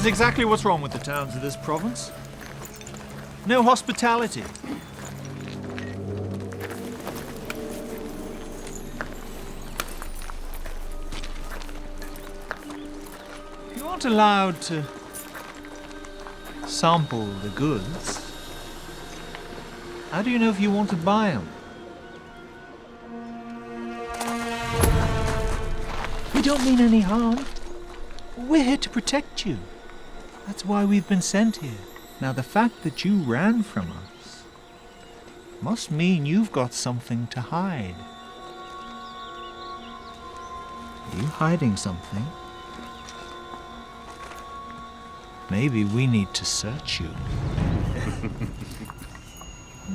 is exactly what's wrong with the towns of this province. No hospitality. If you aren't allowed to sample the goods, how do you know if you want to buy them? We don't mean any harm. We're here to protect you. That's why we've been sent here. Now, the fact that you ran from us must mean you've got something to hide. Are you hiding something? Maybe we need to search you.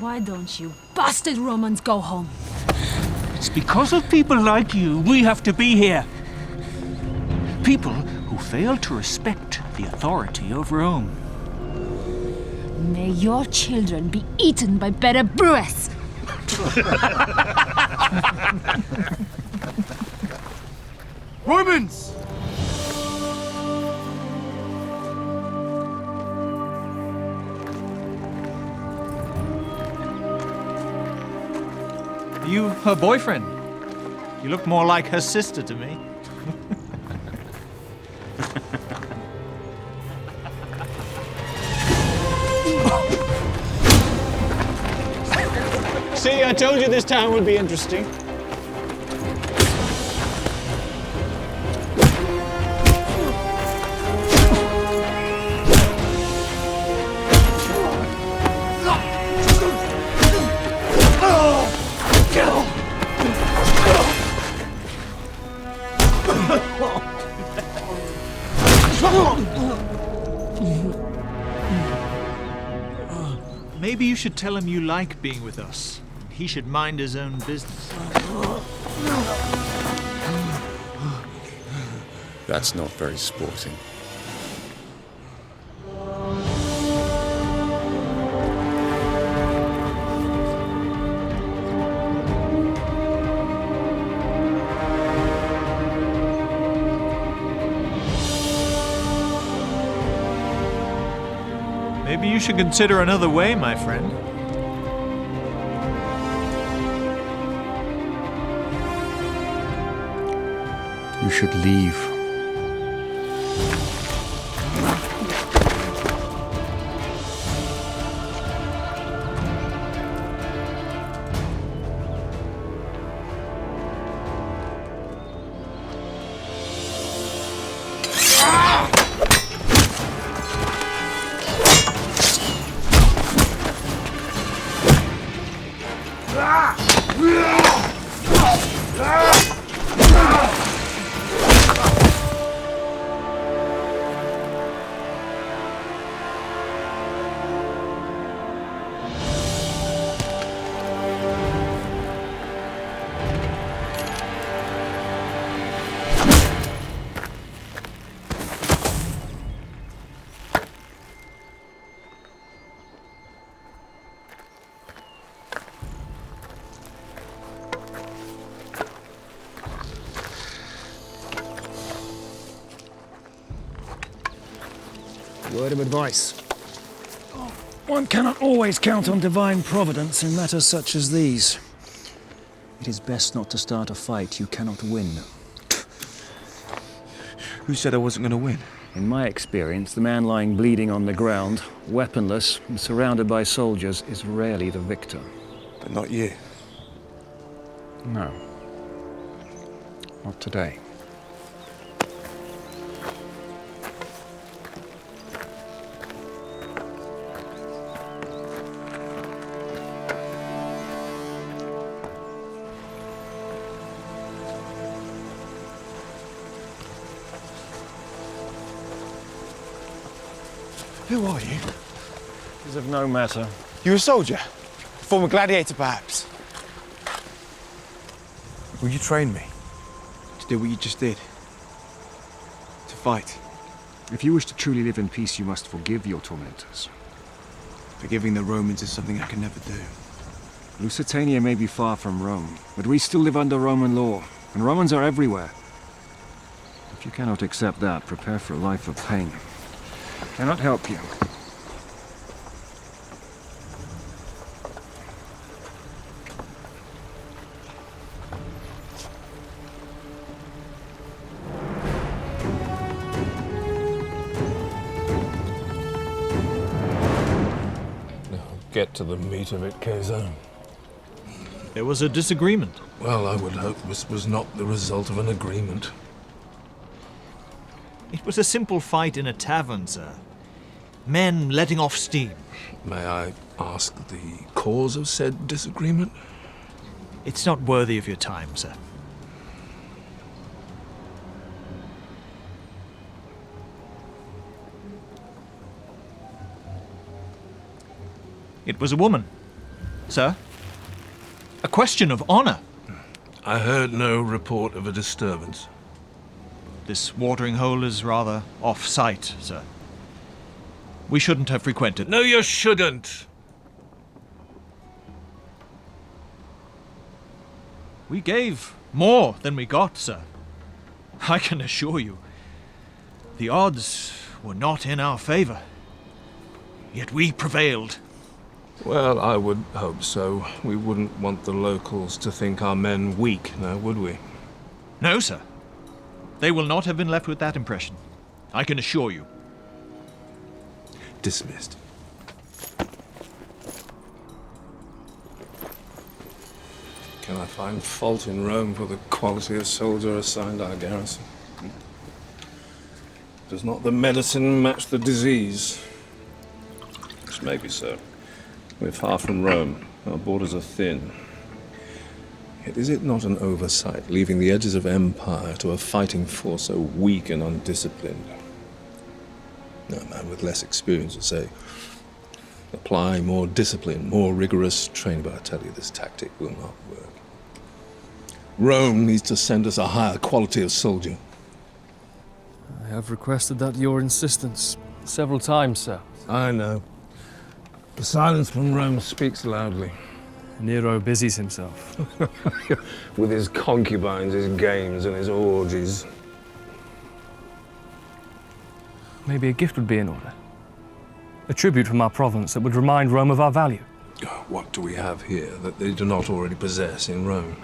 Why don't you bastard Romans go home? It's because of people like you we have to be here. People who fail to respect the authority of Rome. May your children be eaten by better brewers. Romans! Are you her boyfriend? You look more like her sister to me. See, I told you this town would be interesting. Maybe you should tell him you like being with us. He should mind his own business. That's not very sporting. Maybe you should consider another way, my friend. You should leave. Word of advice. One cannot always count on divine providence in matters such as these. It is best not to start a fight you cannot win. Who said I wasn't going to win? In my experience, the man lying bleeding on the ground, weaponless and surrounded by soldiers, is rarely the victor. But not you. No. Not today. Who are you? Is of no matter. You a soldier? Former gladiator, perhaps? Will you train me? To do what you just did? To fight? If you wish to truly live in peace, you must forgive your tormentors. Forgiving the Romans is something I can never do. Lusitania may be far from Rome, but we still live under Roman law, and Romans are everywhere. If you cannot accept that, prepare for a life of pain. cannot help you. Get to the meat of it, Keizo. There was a disagreement. Well, I would hope this was not the result of an agreement. It was a simple fight in a tavern, sir. Men letting off steam. May I ask the cause of said disagreement? It's not worthy of your time, sir. It was a woman, sir. A question of honor. I heard no report of a disturbance. This watering hole is rather off-site, sir. We shouldn't have frequented. No, you shouldn't! We gave more than we got, sir. I can assure you. The odds were not in our favor. Yet we prevailed. Well, I would hope so. We wouldn't want the locals to think our men weak, now would we? No, sir. They will not have been left with that impression. I can assure you. Dismissed. Can I find fault in Rome for the quality of soldier assigned our garrison? Does not the medicine match the disease? Which may be so. We're far from Rome. Our borders are thin. Yet is it not an oversight, leaving the edges of empire to a fighting force so weak and undisciplined? No man with less experience would say, apply more discipline, more rigorous training, but I tell you, this tactic will not work. Rome needs to send us a higher quality of soldier. I have requested that at your insistence several times, sir. I know. The silence from Rome speaks loudly. Nero busies himself. With his concubines, his games, and his orgies. Maybe a gift would be in order. A tribute from our province that would remind Rome of our value. What do we have here that they do not already possess in Rome?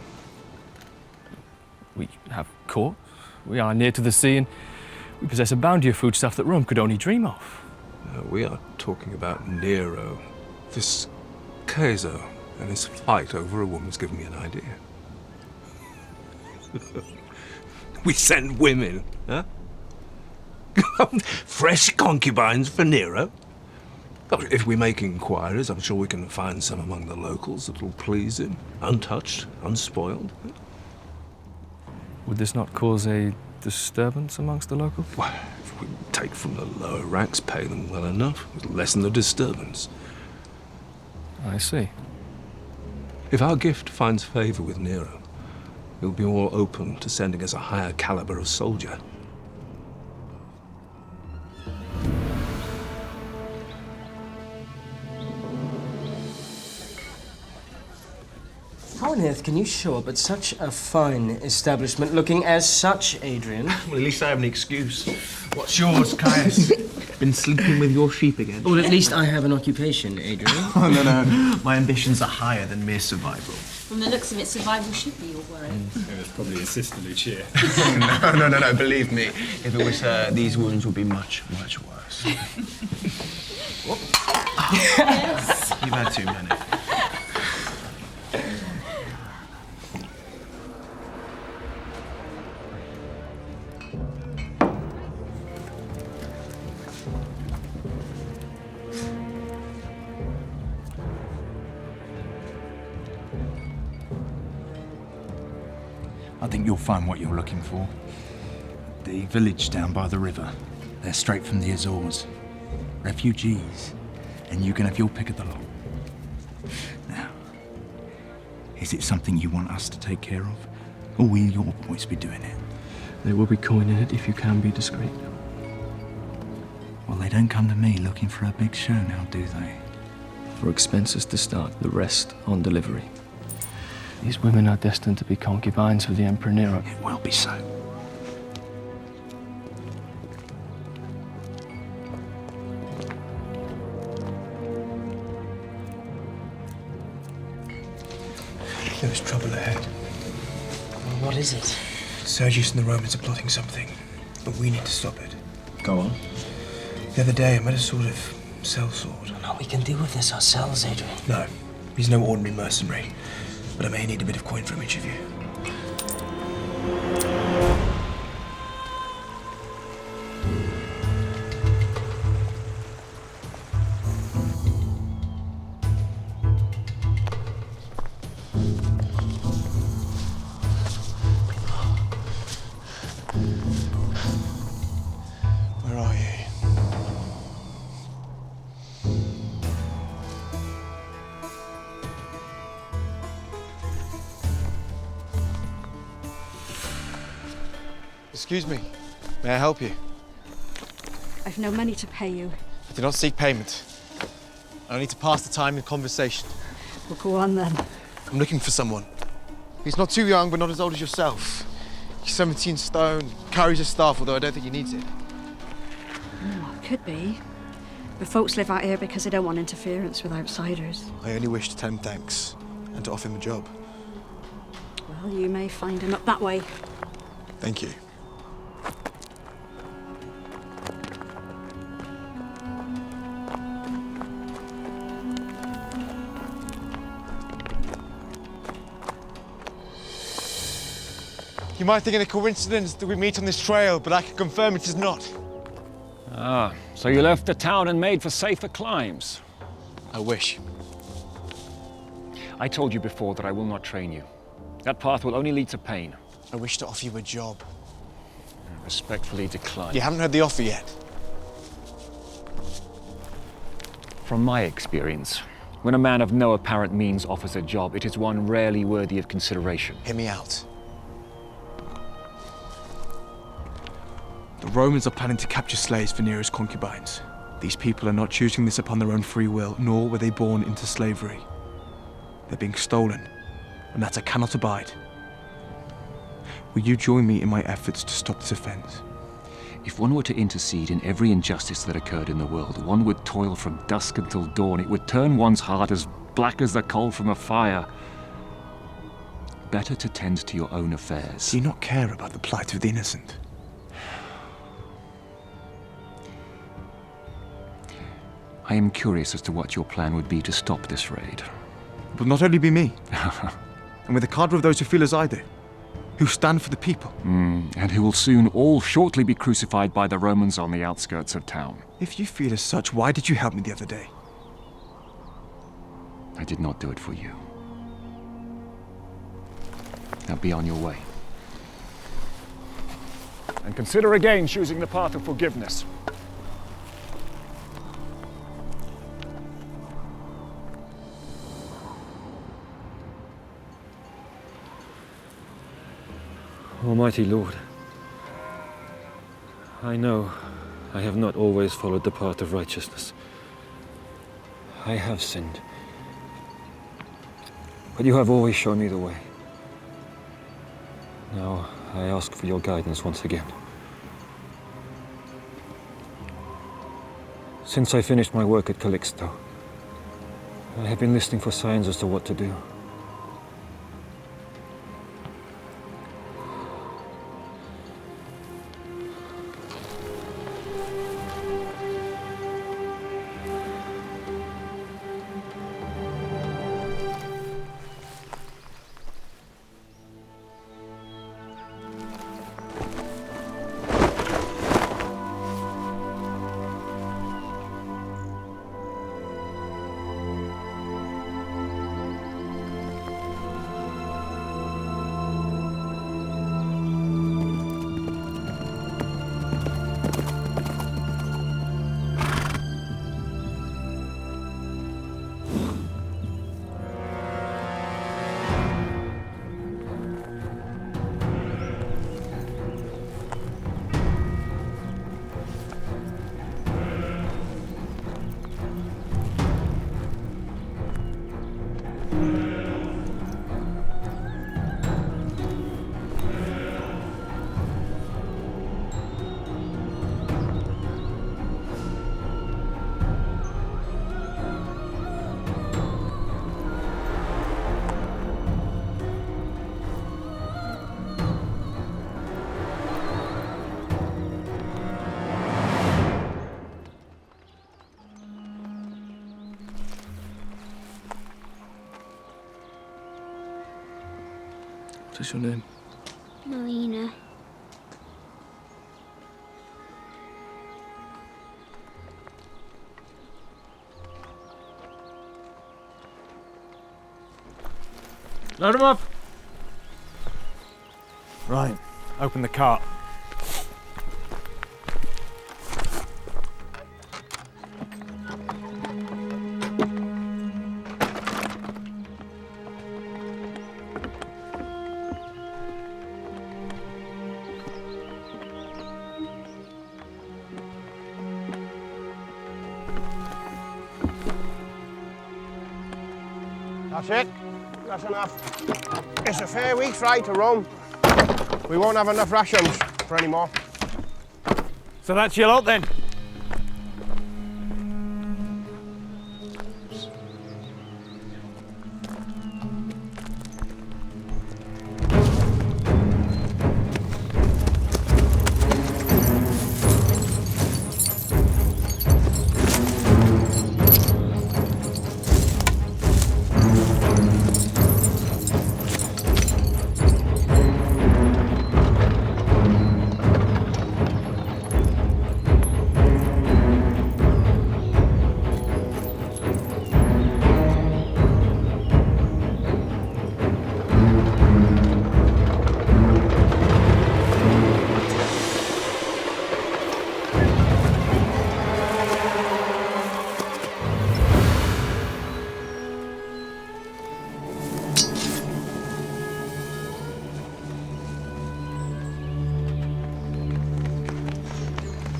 We have court, we are near to the sea, and we possess a bounty of foodstuff that Rome could only dream of. We are talking about Nero. This Keizo and his fight over a woman's given me an idea. We send women, huh? Fresh concubines for Nero? If we make inquiries, I'm sure we can find some among the locals that will please him. Untouched, unspoiled. Would this not cause a disturbance amongst the locals? Well, if we take from the lower ranks, pay them well enough, it'll lessen the disturbance. I see. If our gift finds favor with Nero, he'll be more open to sending us a higher caliber of soldier. How on earth can you show up at such a fine establishment looking as such, Adrian? Well, at least I have an excuse. What's yours, Caius? Been sleeping with your sheep again? Well, at least I have an occupation, Adrian. Oh, no. My ambitions are higher than mere survival. From the looks of it, survival should be your worry. It was probably his sister Lucia. No. Believe me, if it was her, these wounds would be much, much worse. Yes. You've had too many. I think you'll find what you're looking for. The village down by the river. They're straight from the Azores. Refugees. And you can have your pick of the lot. Now, is it something you want us to take care of? Or will your boys be doing it? There will be coin in it if you can be discreet. Well, they don't come to me looking for a big show now, do they? For expenses to start, the rest on delivery. These women are destined to be concubines of the Emperor Nero. It will be so. There is trouble ahead. Well, what is it? Sergius and the Romans are plotting something, but we need to stop it. Go on. The other day I met a sort of sellsword. No, we can deal with this ourselves, Adrian. No, he's no ordinary mercenary, but I may need a bit of coin from each of you. Where are you? Excuse me. May I help you? I've no money to pay you. I do not seek payment. I only need to pass the time in conversation. Well, go on then. I'm looking for someone. He's not too young, but not as old as yourself. He's 17 stone, carries a staff, although I don't think he needs it. Could be. But folks live out here because they don't want interference with outsiders. I only wish to tell him thanks and to offer him a job. Well, you may find him up that way. Thank you. You might think it a coincidence that we meet on this trail, but I can confirm it is not. Ah, so you left the town and made for safer climes. I wish. I told you before that I will not train you. That path will only lead to pain. I wish to offer you a job. I respectfully decline. You haven't heard the offer yet. From my experience, when a man of no apparent means offers a job, it is one rarely worthy of consideration. Hear me out. The Romans are planning to capture slaves for Nero's concubines. These people are not choosing this upon their own free will, nor were they born into slavery. They're being stolen, and that I cannot abide. Will you join me in my efforts to stop this offense? If one were to intercede in every injustice that occurred in the world, one would toil from dusk until dawn. It would turn one's heart as black as the coal from a fire. Better to tend to your own affairs. Do you not care about the plight of the innocent? I am curious as to what your plan would be to stop this raid. It will not only be me, and with a cadre of those who feel as I do, who stand for the people. And who will soon all shortly be crucified by the Romans on the outskirts of town. If you feel as such, why did you help me the other day? I did not do it for you. Now be on your way. And consider again choosing the path of forgiveness. Almighty Lord, I know I have not always followed the path of righteousness. I have sinned. But you have always shown me the way. Now I ask for your guidance once again. Since I finished my work at Calixto, I have been listening for signs as to what to do. What is your name? Melina. Load him up. Right, open the cart. That's it. That's enough. It's a fair week's ride to Rome. We won't have enough rations for any more. So that's your lot then?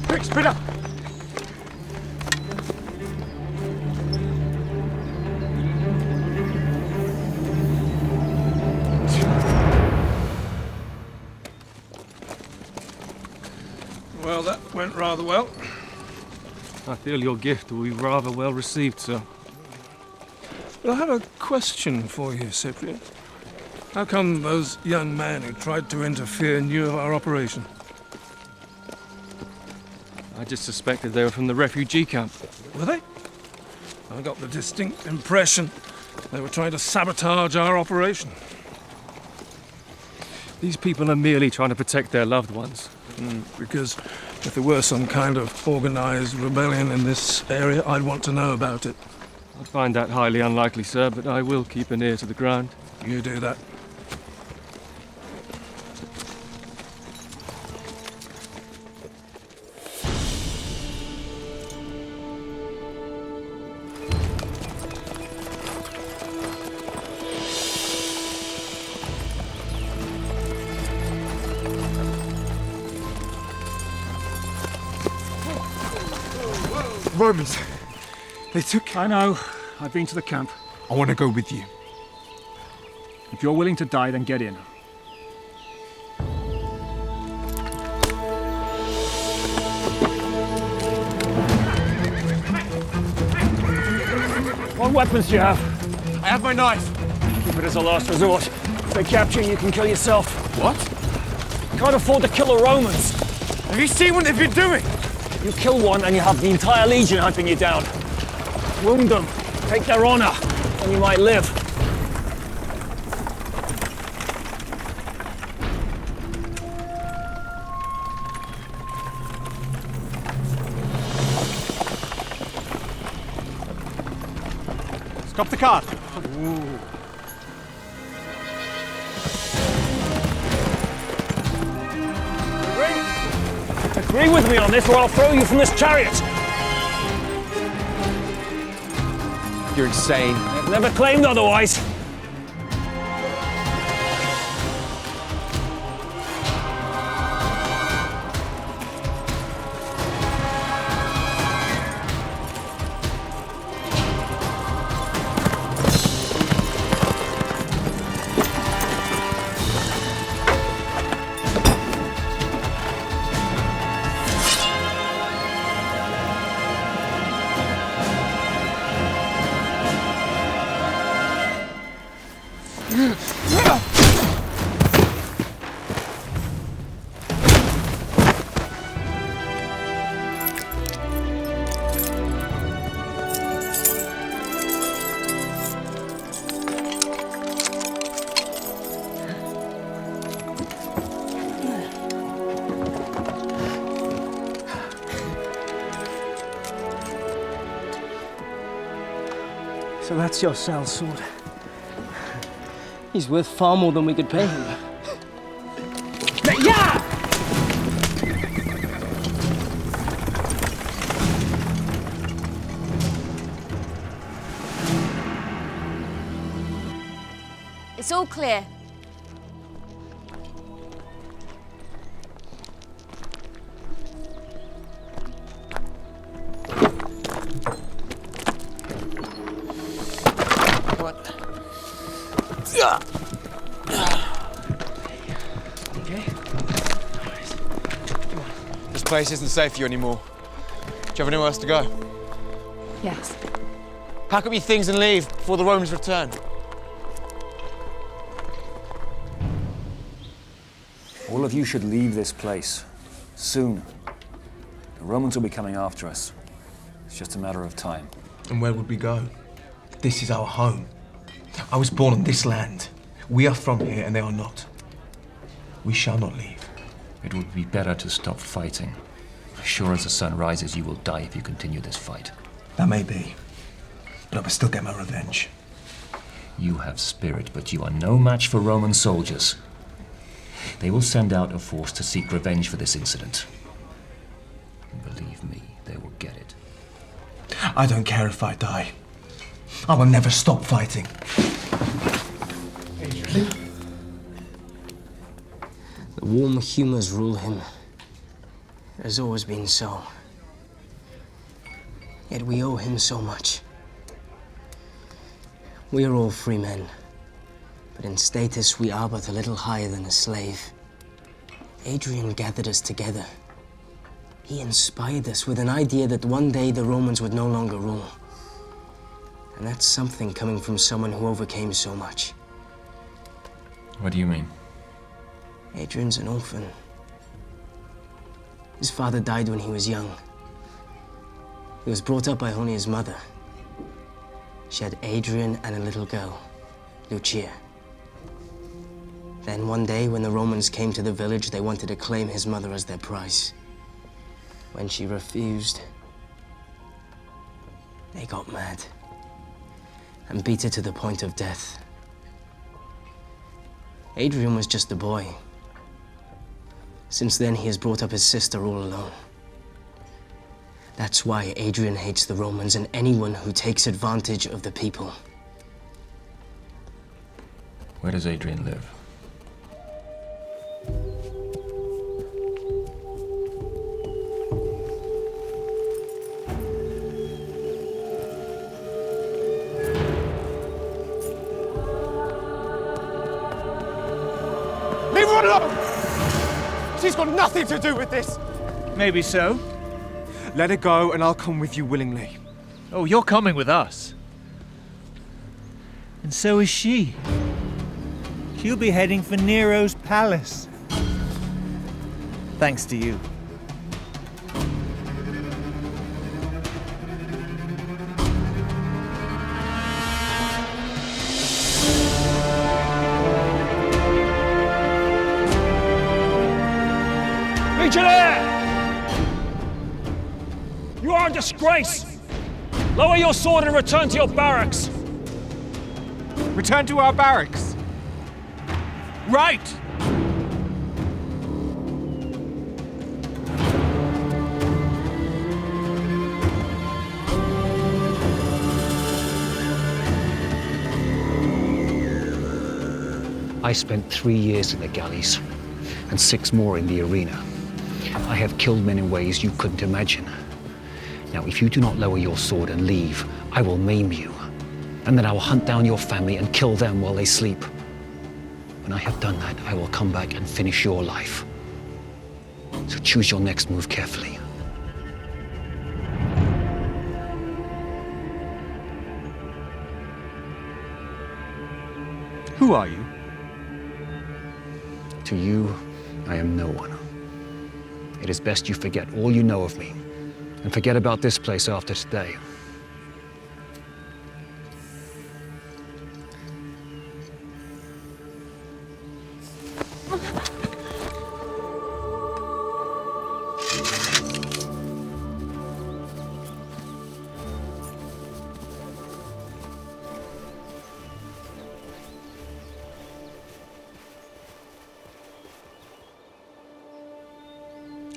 Quick, speed up! Well, that went rather well. I feel your gift will be rather well received, sir. But I have a question for you, Cyprian. How come those young men who tried to interfere knew of our operation? I just suspected they were from the refugee camp. Were they? I got the distinct impression they were trying to sabotage our operation. These people are merely trying to protect their loved ones. Because if there were some kind of organized rebellion in this area, I'd want to know about it. I'd find that highly unlikely, sir, but I will keep an ear to the ground. You do that. Romans. They took... I know. I've been to the camp. I want to go with you. If you're willing to die, then get in. What weapons do you have? I have my knife. Keep it as a last resort. If they capture you, you can kill yourself. What? Can't afford to kill the Romans. Have you seen what they've been doing? You kill one and you have the entire legion hunting you down. Wound them, take their honor, and you might live. Stop the cart. Agree with me on this, or I'll throw you from this chariot. You're insane. I've never claimed otherwise. So that's your sellsword. He's worth far more than we could pay him. Yeah! It's all clear. This place isn't safe for you anymore. Do you have anywhere else to go? Yes. Pack up your things and leave before the Romans return. All of you should leave this place. Soon. The Romans will be coming after us. It's just a matter of time. And where would we go? This is our home. I was born on this land. We are from here and they are not. We shall not leave. It would be better to stop fighting. As sure as the sun rises, you will die if you continue this fight. That may be. But I will still get my revenge. You have spirit, but you are no match for Roman soldiers. They will send out a force to seek revenge for this incident. And believe me, they will get it. I don't care if I die. I will never stop fighting. The warm humours rule him. It has always been so. Yet we owe him so much. We are all free men, but in status we are but a little higher than a slave. Adrian gathered us together. He inspired us with an idea that one day the Romans would no longer rule. And that's something coming from someone who overcame so much. What do you mean? Adrian's an orphan. His father died when he was young. He was brought up by only his mother. She had Adrian and a little girl, Lucia. Then one day, when the Romans came to the village, they wanted to claim his mother as their prize. When she refused, they got mad and beat her to the point of death. Adrian was just a boy. Since then, he has brought up his sister all alone. That's why Adrian hates the Romans and anyone who takes advantage of the people. Where does Adrian live? Leave her alone! She's got nothing to do with this! Maybe so. Let her go and I'll come with you willingly. Oh, you're coming with us. And so is she. She'll be heading for Nero's palace. Thanks to you. Legionnaire! You are a disgrace! Lower your sword and return to your barracks! Return to our barracks. Right! I spent 3 years in the galleys and 6 more in the arena. I have killed men in ways you couldn't imagine. Now, if you do not lower your sword and leave, I will maim you. And then I will hunt down your family and kill them while they sleep. When I have done that, I will come back and finish your life. So choose your next move carefully. Who are you? To you, I am no one. It is best you forget all you know of me, and forget about this place after today.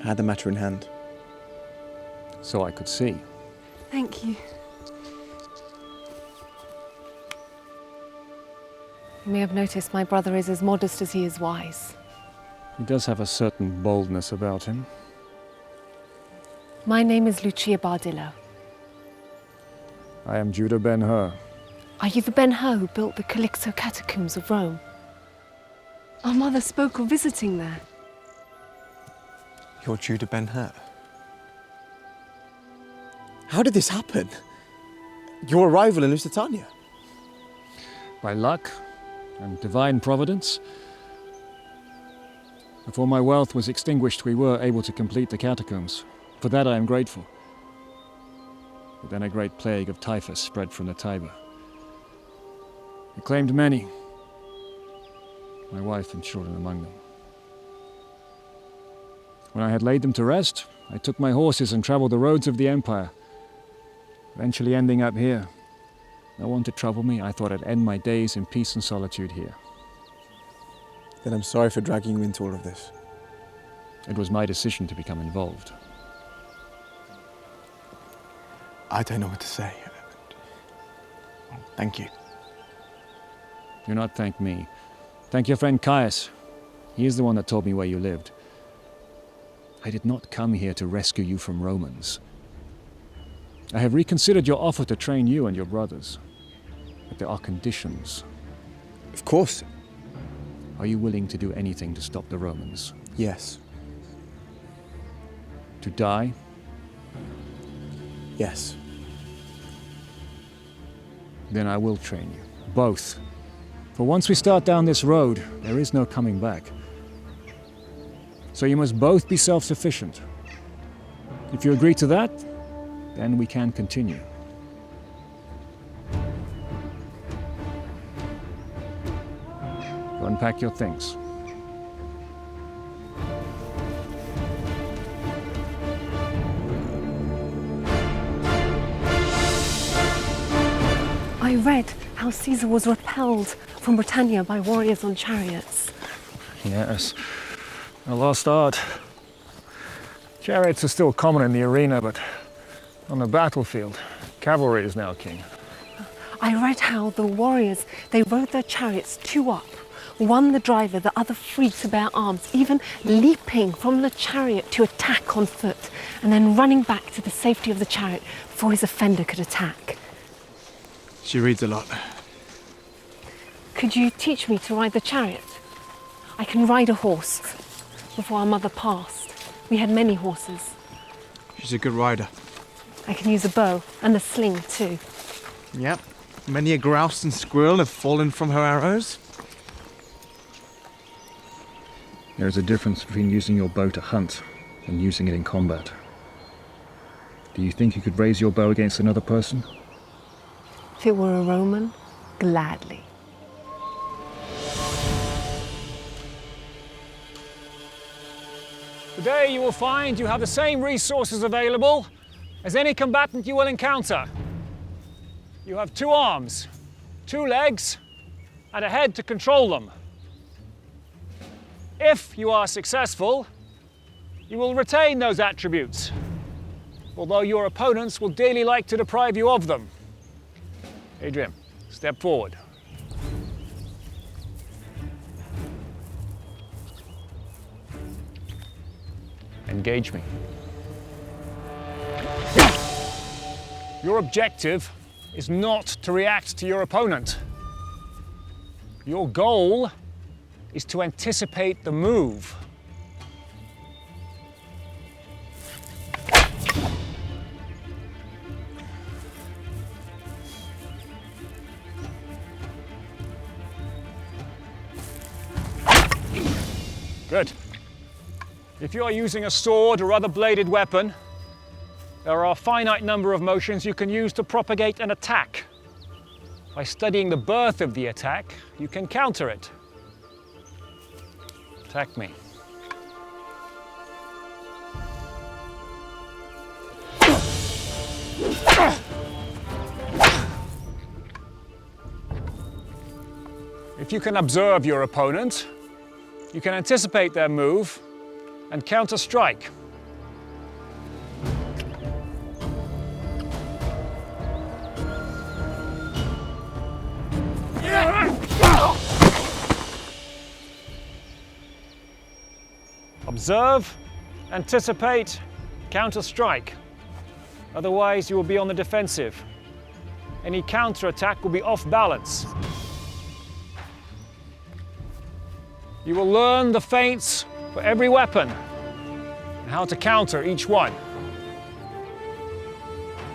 had the matter in hand. So I could see. Thank you. You may have noticed my brother is as modest as he is wise. He does have a certain boldness about him. My name is Lucia Bardillo. I am Judah Ben-Hur. Are you the Ben-Hur who built the Calixto catacombs of Rome? Our mother spoke of visiting there. You're Judah Ben-Hur. How did this happen? Your arrival in Lusitania? By luck and divine providence. Before my wealth was extinguished, we were able to complete the catacombs. For that I am grateful. But then a great plague of typhus spread from the Tiber. It claimed many, my wife and children among them. When I had laid them to rest, I took my horses and traveled the roads of the Empire, eventually ending up here. No one to trouble me, I thought I'd end my days in peace and solitude here. Then I'm sorry for dragging you into all of this. It was my decision to become involved. I don't know what to say. Thank you. Do not thank me. Thank your friend Caius. He is the one that told me where you lived. I did not come here to rescue you from Romans. I have reconsidered your offer to train you and your brothers. But there are conditions. Of course. Are you willing to do anything to stop the Romans? Yes. To die? Yes. Then I will train you. Both. For once we start down this road, there is no coming back. So you must both be self-sufficient. If you agree to that, then we can continue. Unpack your things. I read how Caesar was repelled from Britannia by warriors on chariots. Yes. A lost art. Chariots are still common in the arena, but on the battlefield, cavalry is now king. I read how the warriors, they rode their chariots two up, one the driver, the other free to bear arms, even leaping from the chariot to attack on foot, and then running back to the safety of the chariot before his offender could attack. She reads a lot. Could you teach me to ride the chariot? I can ride a horse. Before our mother passed, we had many horses. She's a good rider. I can use a bow and a sling too. Yep. Many a grouse and squirrel have fallen from her arrows. There is a difference between using your bow to hunt and using it in combat. Do you think you could raise your bow against another person? If it were a Roman, gladly. Today you will find you have the same resources available as any combatant you will encounter. You have 2 arms, 2 legs, and a head to control them. If you are successful, you will retain those attributes, although your opponents will dearly like to deprive you of them. Adrian, step forward. Engage me. Your objective is not to react to your opponent. Your goal is to anticipate the move. Good. If you are using a sword or other bladed weapon, there are a finite number of motions you can use to propagate an attack. By studying the birth of the attack, you can counter it. Attack me. If you can observe your opponent, you can anticipate their move and counter-strike. Observe, anticipate, counter-strike. Otherwise, you will be on the defensive. Any counter-attack will be off balance. You will learn the feints for every weapon and how to counter each one.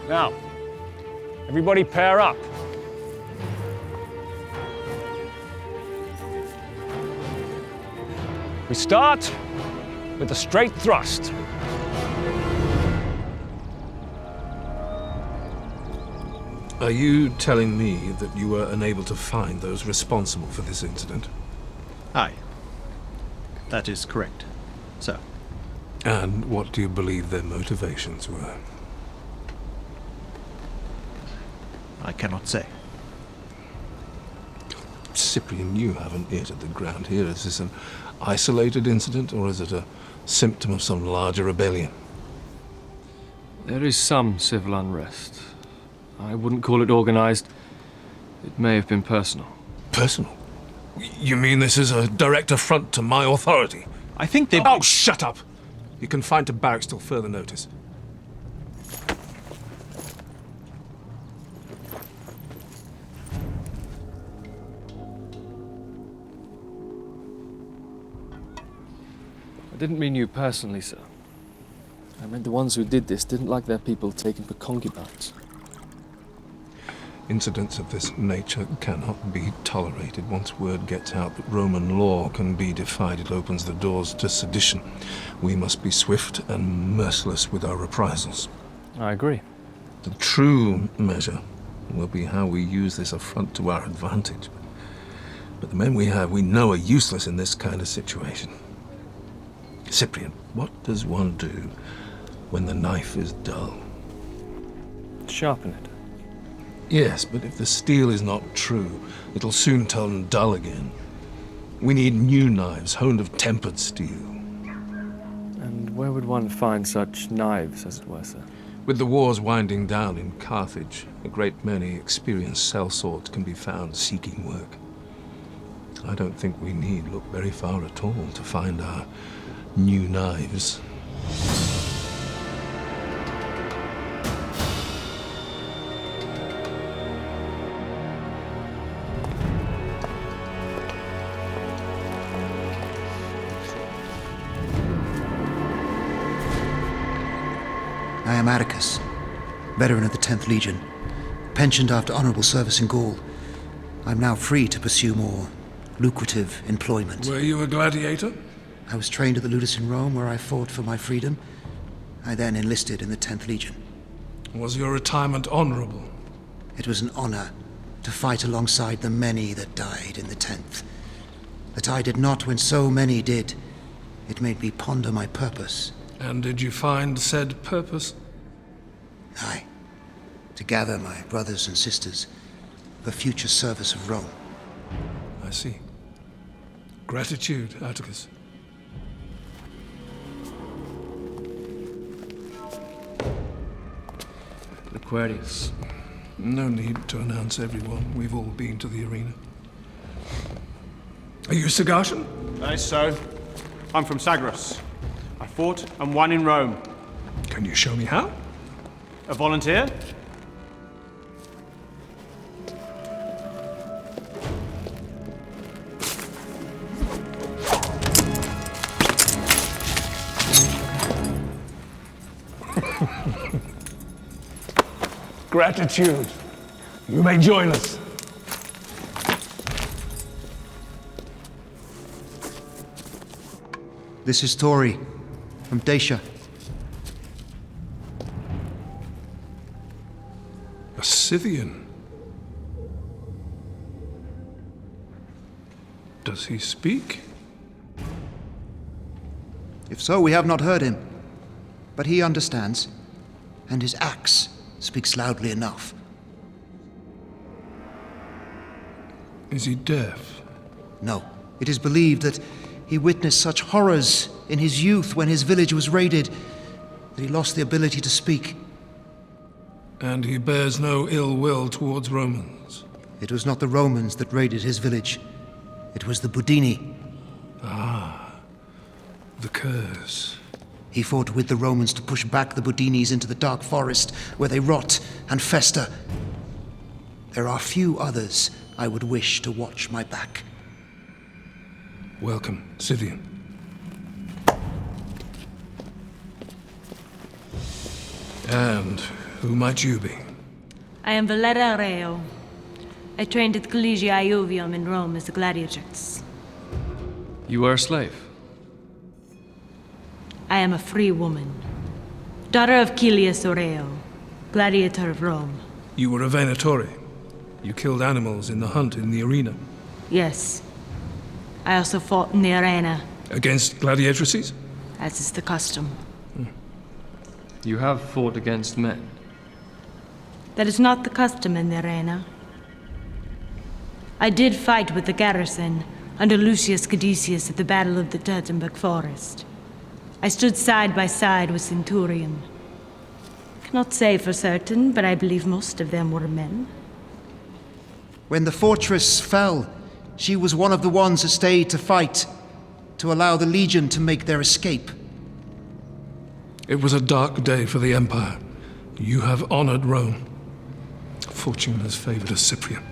Now, everybody pair up. We start with a straight thrust. Are you telling me that you were unable to find those responsible for this incident? Aye. That is correct, sir. And what do you believe their motivations were? I cannot say. Cyprian, you have an ear to the ground here. Is this an isolated incident, or is it a symptom of some larger rebellion? There is some civil unrest. I wouldn't call it organized. It may have been personal. Personal? You mean this is a direct affront to my authority? I think they... Oh, shut up! You're confined to barracks till further notice. I didn't mean you personally, sir. I meant the ones who did this didn't like their people taken for concubines. Incidents of this nature cannot be tolerated. Once word gets out that Roman law can be defied, it opens the doors to sedition. We must be swift and merciless with our reprisals. I agree. The true measure will be how we use this affront to our advantage. But the men we have, we know, are useless in this kind of situation. Cyprian, what does one do when the knife is dull? Sharpen it. Yes, but if the steel is not true, it'll soon turn dull again. We need new knives, honed of tempered steel. And where would one find such knives, as it were, sir? With the wars winding down in Carthage, a great many experienced sellswords can be found seeking work. I don't think we need look very far at all to find our new knives. I am Atticus, veteran of the 10th Legion, pensioned after honorable service in Gaul. I'm now free to pursue more lucrative employment. Were you a gladiator? I was trained at the Ludus in Rome, where I fought for my freedom. I then enlisted in the 10th Legion. Was your retirement honorable? It was an honor to fight alongside the many that died in the 10th. That I did not when so many did. It made me ponder my purpose. And did you find said purpose? Aye. To gather my brothers and sisters for future service of Rome. I see. Gratitude, Atticus. Aquarius. No need to announce everyone. We've all been to the arena. Are you Sagartian? That is so. I'm from Sagros. I fought and won in Rome. Can you show me how? A volunteer? Gratitude. You may join us. This is Tori, from Dacia. A Scythian. Does he speak? If so, we have not heard him. But he understands, and his axe speaks loudly enough. Is he deaf? No. It is believed that he witnessed such horrors in his youth when his village was raided that he lost the ability to speak. And he bears no ill will towards Romans? It was not the Romans that raided his village. It was the Budini. Ah. The curse. He fought with the Romans to push back the Budinis into the dark forest, where they rot and fester. There are few others I would wish to watch my back. Welcome, Scythian. And who might you be? I am Valera Reo. I trained at Collegia Iovium in Rome as a gladiatrix. You were a slave? I am a free woman. Daughter of Chilius Oreo, gladiator of Rome. You were a Venatore. You killed animals in the hunt in the arena. Yes. I also fought in the arena. Against gladiatrices? As is the custom. You have fought against men. That is not the custom in the arena. I did fight with the garrison under Lucius Caduceus at the Battle of the Turtenberg Forest. I stood side by side with Centurion. Cannot say for certain, but I believe most of them were men. When the fortress fell, she was one of the ones who stayed to fight, to allow the Legion to make their escape. It was a dark day for the Empire. You have honored Rome. Fortune has favored a Cyprian.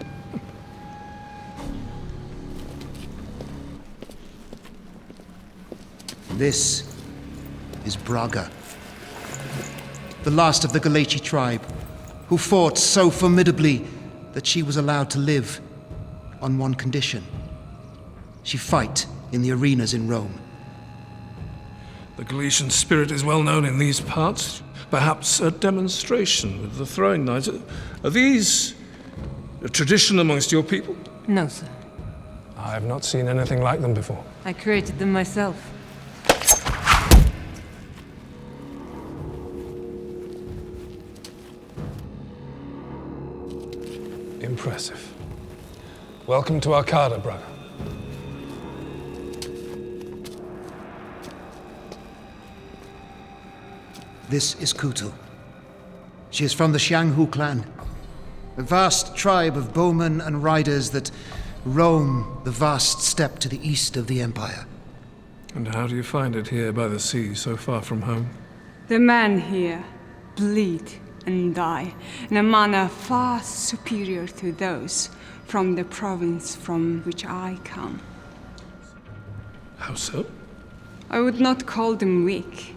This is Braga, the last of the Galati tribe, who fought so formidably that she was allowed to live on one condition. She fight in the arenas in Rome. The Galatian spirit is well known in these parts. Perhaps a demonstration with the throwing knives. Are these a tradition amongst your people? No, sir. I have not seen anything like them before. I created them myself. Impressive. Welcome to Arcada, brother. This is Kutu. She is from the Xianghu clan, a vast tribe of bowmen and riders that roam the vast steppe to the east of the Empire. And how do you find it here by the sea, so far from home? The men here bleed and die in a manner far superior to those from the province from which I come. How so? I would not call them weak,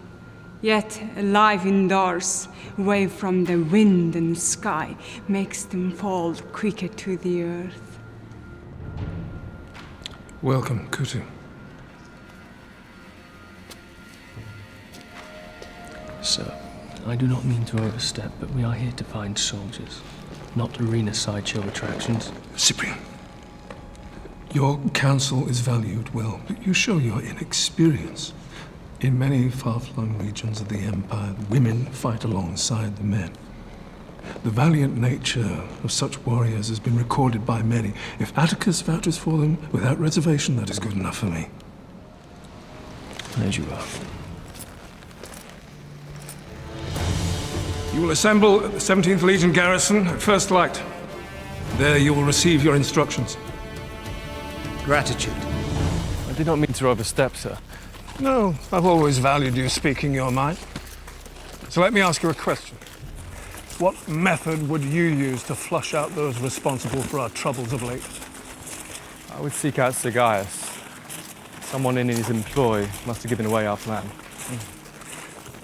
yet alive indoors, away from the wind and sky, makes them fall quicker to the earth. Welcome, Kutu. Sir, I do not mean to overstep, but we are here to find soldiers, not arena sideshow attractions. Cyprian, your counsel is valued well, but you show your inexperience. In many far-flung regions of the Empire, women fight alongside the men. The valiant nature of such warriors has been recorded by many. If Atticus vouches for them without reservation, that is good enough for me. As you are. You will assemble at the 17th Legion garrison at first light. There you will receive your instructions. Gratitude. I did not mean to overstep, sir. No, I've always valued you speaking your mind. So let me ask you a question. What method would you use to flush out those responsible for our troubles of late? I would seek out Sergius. Someone in his employ must have given away our plan.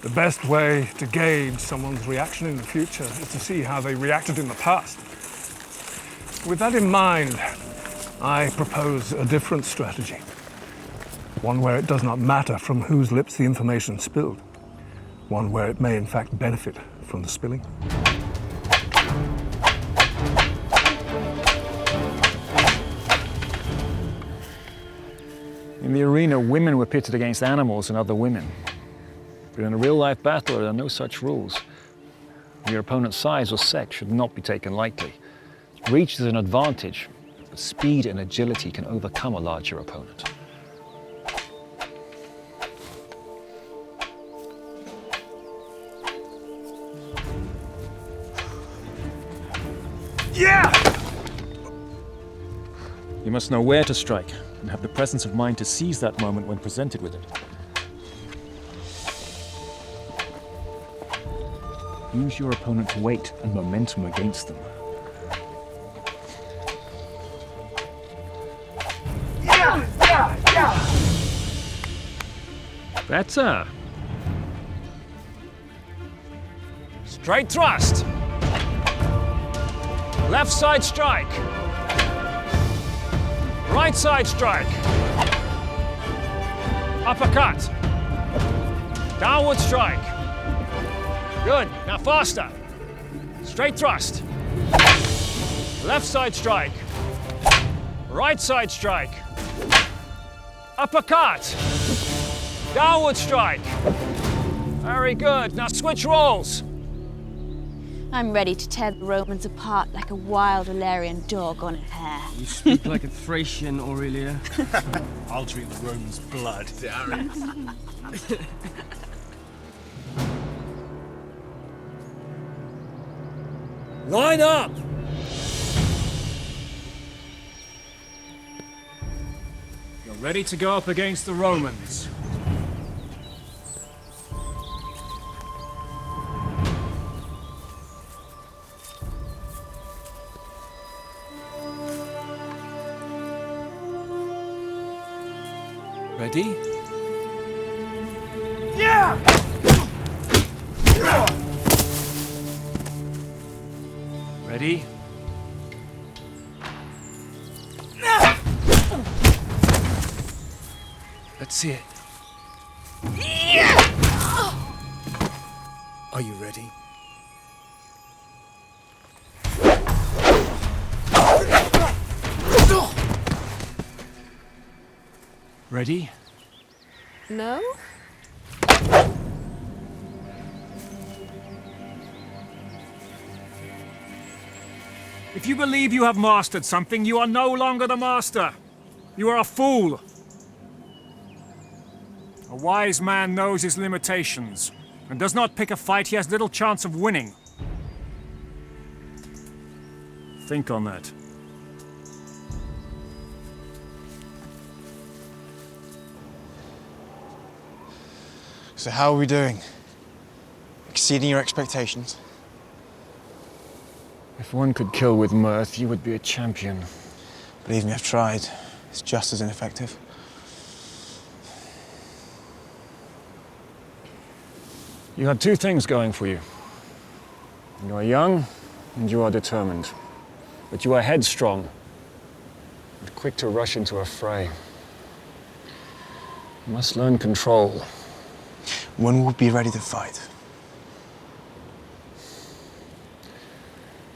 The best way to gauge someone's reaction in the future is to see how they reacted in the past. With that in mind, I propose a different strategy. One where it does not matter from whose lips the information spilled. One where it may in fact benefit from the spilling. In the arena, women were pitted against animals and other women. But in a real-life battle, there are no such rules. Your opponent's size or sex should not be taken lightly. Reach is an advantage, but speed and agility can overcome a larger opponent. Yeah! You must know where to strike and have the presence of mind to seize that moment when presented with it. Use your opponent's weight and momentum against them. Better. Straight thrust. Left side strike. Right side strike. Uppercut. Downward strike. Good. Now faster. Straight thrust. Left side strike. Right side strike. Uppercut. Downward strike. Very good. Now switch roles. I'm ready to tear the Romans apart like a wild Illyrian dog on a hare. You speak like a Thracian, Aurelia. I'll drink the Romans' blood. Line up. You're ready to go up against the Romans. Ready? Yeah! Ready? Let's see it. Are you ready? Ready? No? If you believe you have mastered something, you are no longer the master. You are a fool. A wise man knows his limitations and does not pick a fight he has little chance of winning. Think on that. So how are we doing? Exceeding your expectations? If one could kill with mirth, you would be a champion. Believe me, I've tried. It's just as ineffective. You have two things going for you. You are young and you are determined. But you are headstrong and quick to rush into a fray. You must learn control. When will we be ready to fight?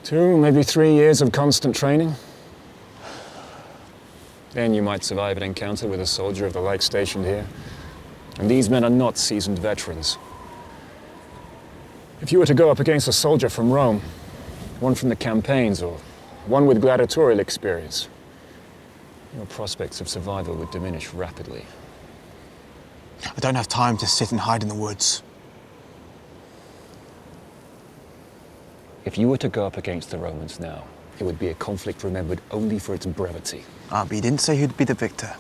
2, maybe 3 years of constant training. Then you might survive an encounter with a soldier of the like stationed here. And these men are not seasoned veterans. If you were to go up against a soldier from Rome, one from the campaigns, or one with gladiatorial experience, your prospects of survival would diminish rapidly. I don't have time to sit and hide in the woods. If you were to go up against the Romans now, it would be a conflict remembered only for its brevity. But he didn't say who'd be the victor.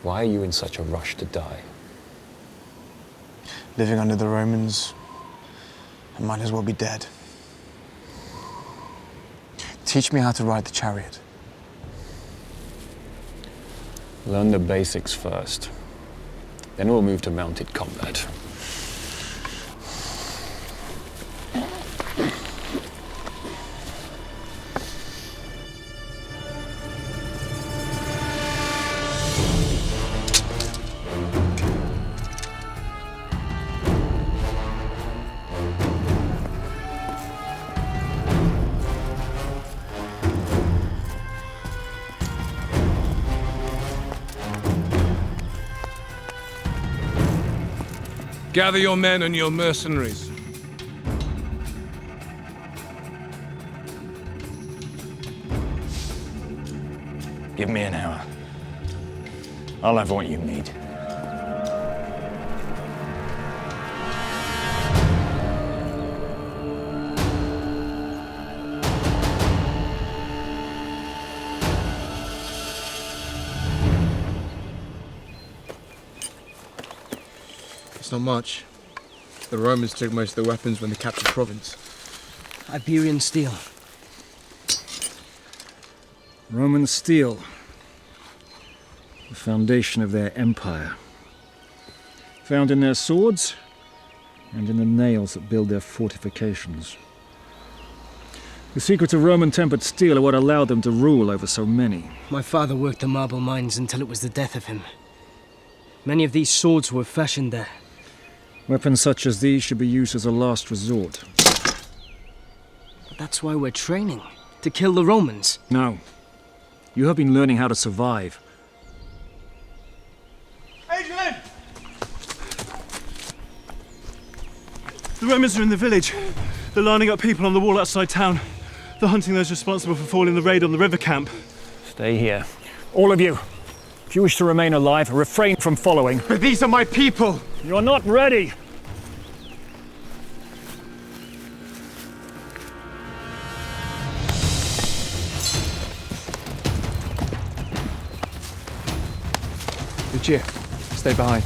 Why are you in such a rush to die? Living under the Romans, I might as well be dead. Teach me how to ride the chariot. Learn the basics first. Then we'll move to mounted combat. Gather your men and your mercenaries. Give me an hour. I'll have what you need. not much. The Romans took most of the weapons when they captured Provence. Iberian steel. Roman steel. The foundation of their empire. Found in their swords and in the nails that build their fortifications. The secrets of Roman-tempered steel are what allowed them to rule over so many. My father worked the marble mines until it was the death of him. Many of these swords were fashioned there. Weapons such as these should be used as a last resort. But that's why we're training. To kill the Romans. No. You have been learning how to survive. Adrian! The Romans are in the village. They're lining up people on the wall outside town. They're hunting those responsible for foiling the raid on the river camp. Stay here. All of you. If you wish to remain alive, refrain from following. But these are my people! You're not ready! Lucia, stay behind.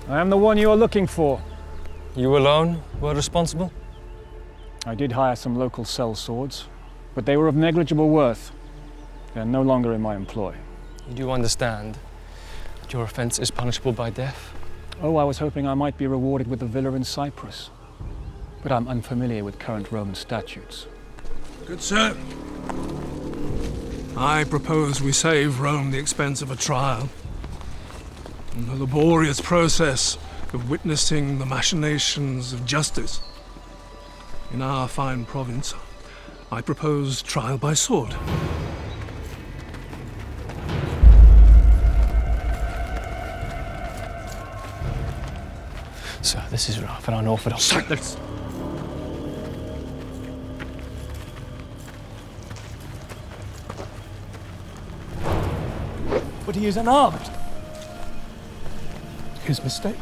I am the one you are looking for. You alone were responsible? I did hire some local cell swords, but they were of negligible worth. They are no longer in my employ. You do understand that your offense is punishable by death? Oh, I was hoping I might be rewarded with a villa in Cyprus. But I'm unfamiliar with current Roman statutes. Good sir. I propose we save Rome the expense of a trial and the laborious process of witnessing the machinations of justice. In our fine province, I propose trial by sword. Sir, this is rough and unorthodox. Silence! But he is unarmed. His mistake.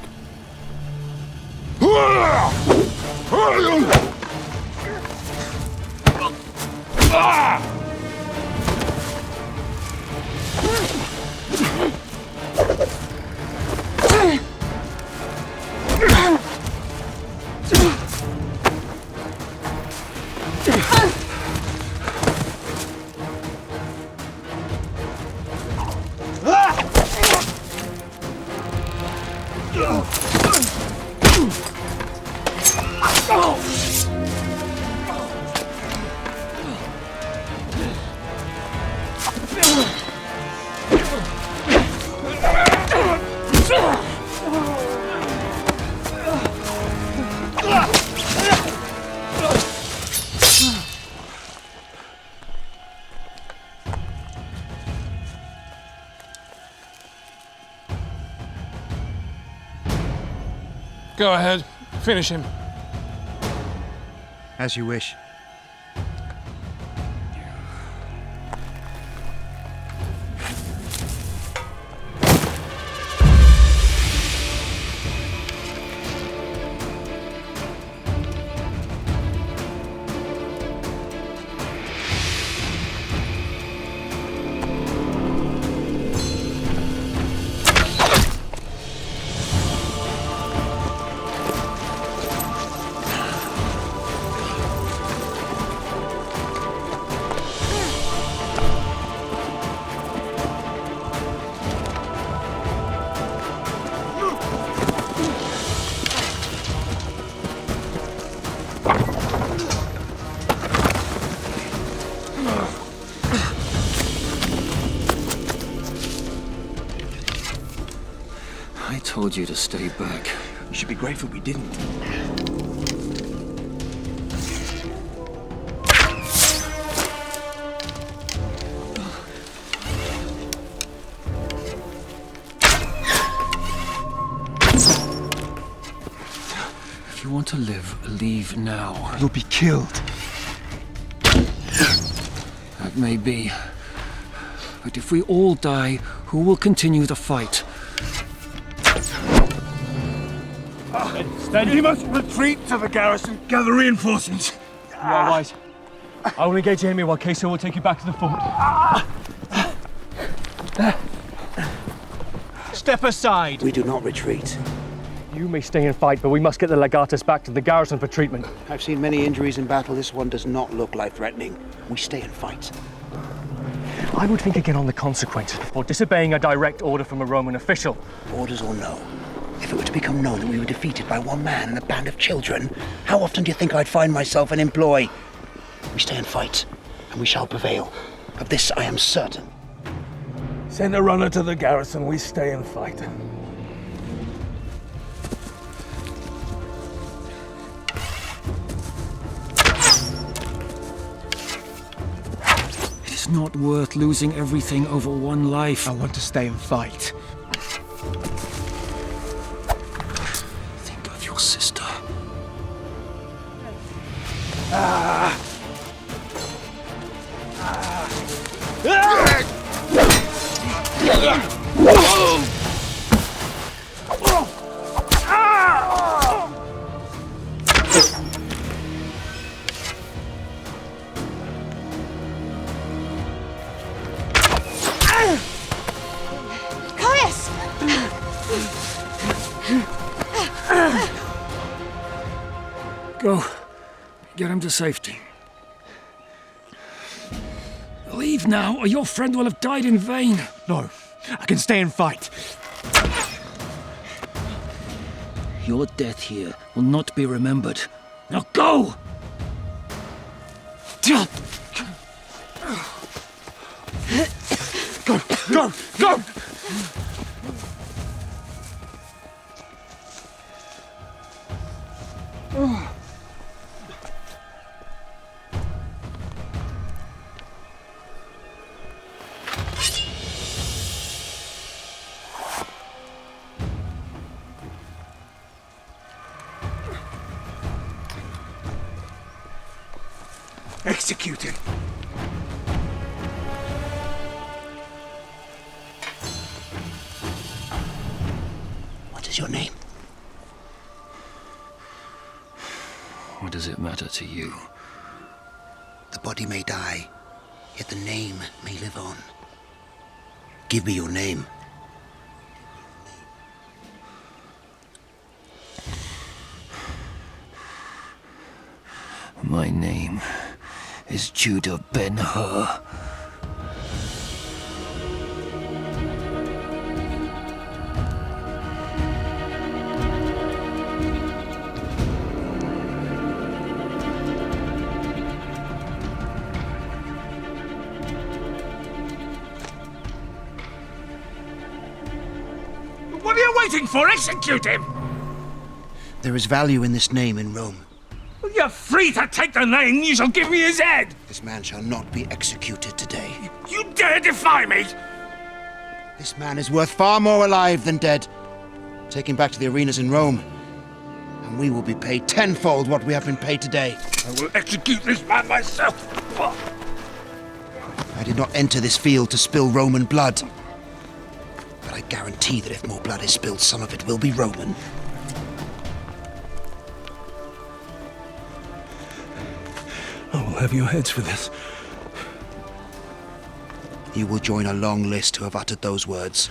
Go ahead, finish him. As you wish. told you to stay back. You should be grateful we didn't. If you want to live, leave now. You'll be killed. That may be. But if we all die, who will continue the fight? We must retreat to the garrison, gather reinforcements. You are wise. I will engage Amy while Queso will take you back to the fort. Step aside. We do not retreat. You may stay and fight, but we must get the legatus back to the garrison for treatment. I've seen many injuries in battle. This one does not look life-threatening. We stay and fight. I would think again on the consequences for disobeying a direct order from a Roman official. Orders or no, if it were to become known that we were defeated by one man and a band of children, how often do you think I'd find myself in employ? We stay and fight, and we shall prevail. Of this I am certain. Send a runner to the garrison, we stay and fight. It's not worth losing everything over one life. I want to stay and fight. Think of your sister. Caius! Go. Get him to safety. Leave now, or your friend will have died in vain. No, I can stay and fight. Your death here will not be remembered. Now go! Go, go, go! Executed. What is your name? What does it matter to you? The body may die, yet the name may live on. Give me your name. My name is Judah Ben-Hur. What are you waiting for? Execute him! There is value in this name in Rome. You're free to take the name, you shall give me his head! This man shall not be executed today. You dare defy me! This man is worth far more alive than dead. Take him back to the arenas in Rome, and we will be paid tenfold what we have been paid today. I will execute this man myself! I did not enter this field to spill Roman blood. But I guarantee that if more blood is spilled, some of it will be Roman. I will have your heads for this. You will join a long list who have uttered those words.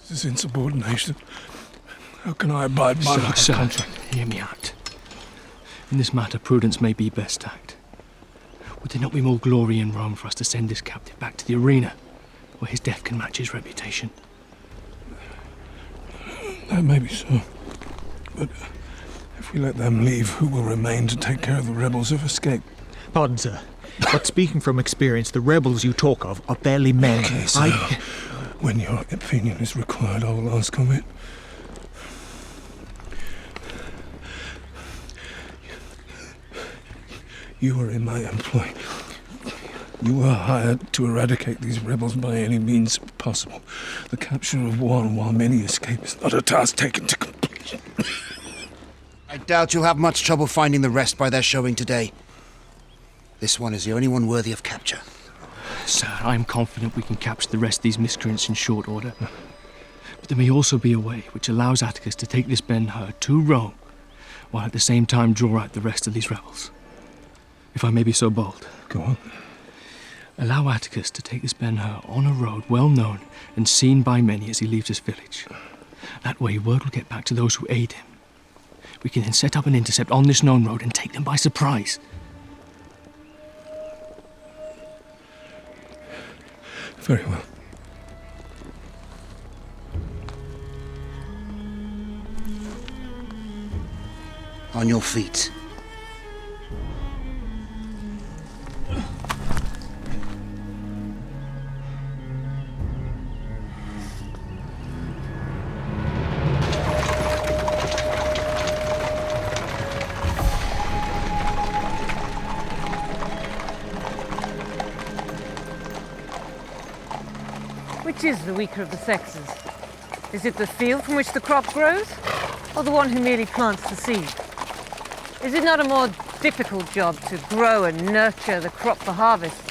This is insubordination. How can I abide by my Sir, hear me out. In this matter, prudence may be best act. Would there not be more glory in Rome for us to send this captive back to the arena, where his death can match his reputation? That may be so. But if we let them leave, who will remain to take care of the rebels who've escaped? Pardon, sir. But speaking from experience, the rebels you talk of are barely men. Okay, sir. When your opinion is required, I will ask of it. You are in my employ. You are hired to eradicate these rebels by any means possible. The capture of one while many escape is not a task taken to completion. I doubt you'll have much trouble finding the rest by their showing today. This one is the only one worthy of capture. Sir, I am confident we can capture the rest of these miscreants in short order. But there may also be a way which allows Atticus to take this Ben-Hur to Rome, while at the same time draw out the rest of these rebels. If I may be so bold. Go on. Allow Atticus to take this Ben-Hur on a road well known and seen by many as he leaves his village. That way word will get back to those who aid him. We can then set up an intercept on this known road and take them by surprise. Very well. On your feet. Which is the weaker of the sexes? Is it the field from which the crop grows, or the one who merely plants the seed? Is it not a more difficult job to grow and nurture the crop for harvest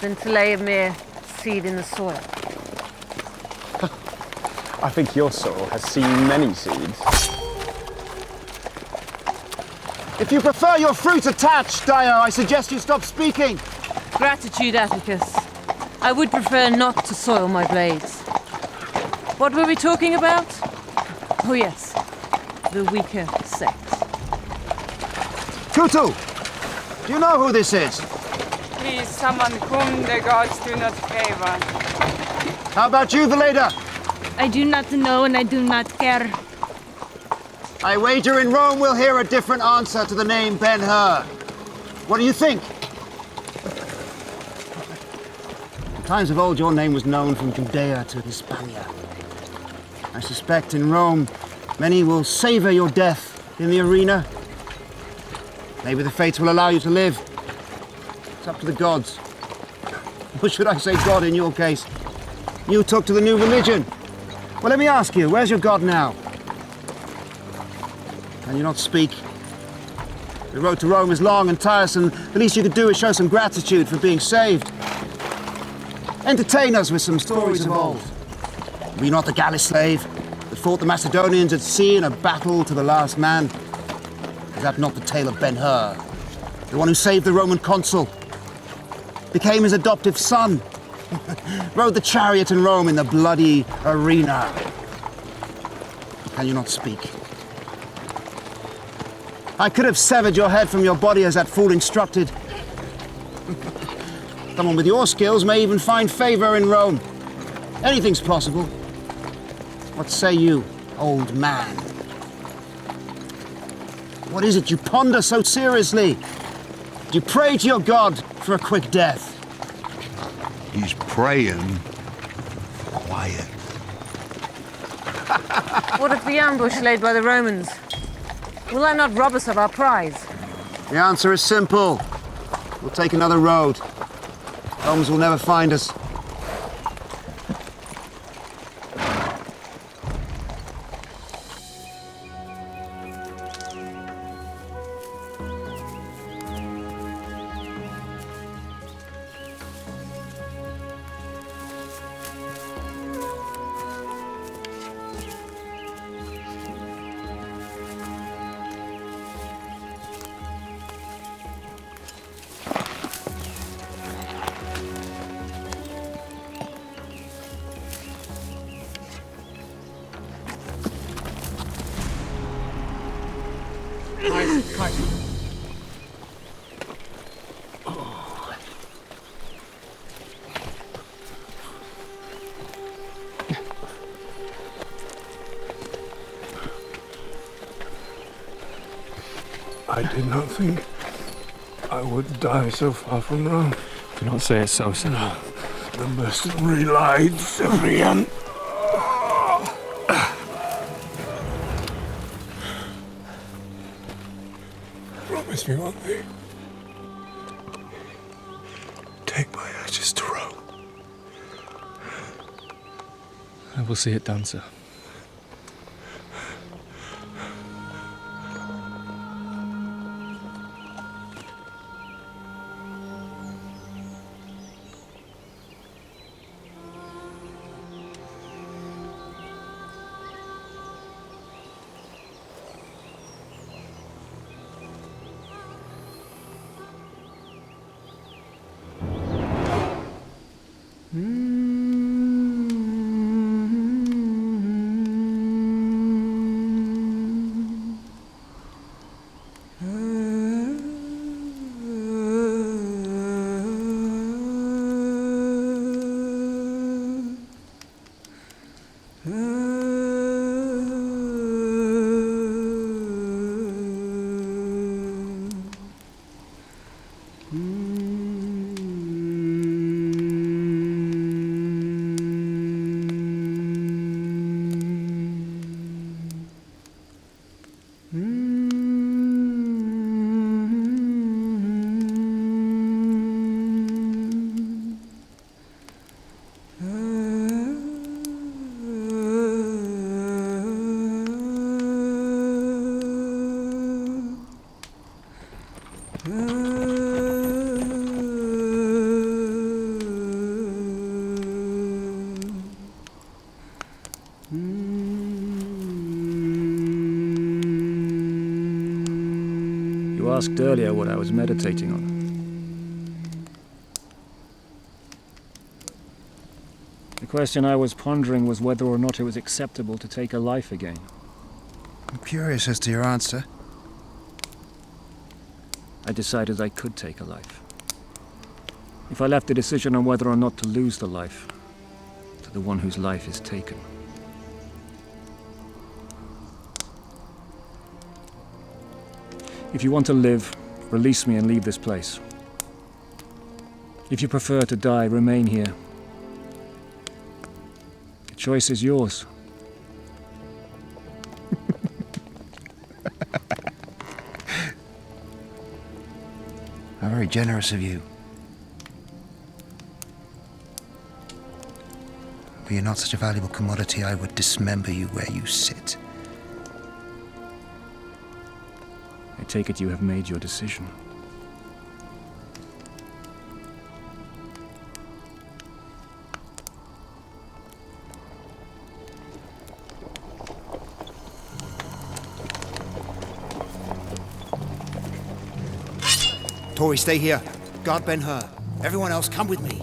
than to lay a mere seed in the soil? I think your soil has seen many seeds. If you prefer your fruit attached, Dio, I suggest you stop speaking. Gratitude, Atticus. I would prefer not to soil my blades. What were we talking about? Oh yes, the weaker sex. Tutu, do you know who this is? He is someone whom the gods do not favor. How about you, Veleda? I do not know and I do not care. I wager in Rome we'll hear a different answer to the name Ben-Hur. What do you think? In times of old, your name was known from Judea to Hispania. I suspect in Rome, many will savor your death in the arena. Maybe the fates will allow you to live. It's up to the gods. Or should I say God in your case? You took to the new religion. Well, let me ask you, where's your God now? Can you not speak? The road to Rome is long and tiresome. The least you could do is show some gratitude for being saved. Entertain us with some stories of old. Were you not the galley slave that fought the Macedonians at sea in a battle to the last man? Is that not the tale of Ben-Hur? The one who saved the Roman consul? Became his adoptive son? Rode the chariot in Rome in the bloody arena? Can you not speak? I could have severed your head from your body as that fool instructed. Someone with your skills may even find favor in Rome. Anything's possible. What say you, old man? What is it you ponder so seriously? Do you pray to your God for a quick death? He's praying quiet. What of the ambush laid by the Romans? Will that not rob us of our prize? The answer is simple. We'll take another road. Romans will never find us. I did not think I would die so far from Rome. Do not say it so, sir. The mercenary lied, Cyprian. Promise me one thing. Take my ashes to Rome. I will see it done, sir. You asked earlier what I was meditating on. The question I was pondering was whether or not it was acceptable to take a life again. I'm curious as to your answer. I decided I could take a life. If I left the decision on whether or not to lose the life to the one whose life is taken. If you want to live, release me and leave this place. If you prefer to die, remain here. The choice is yours. How very generous of you. Were you not such a valuable commodity, I would dismember you where you sit. I take it you have made your decision. Tori, stay here. Guard Ben-Hur. Everyone else, come with me.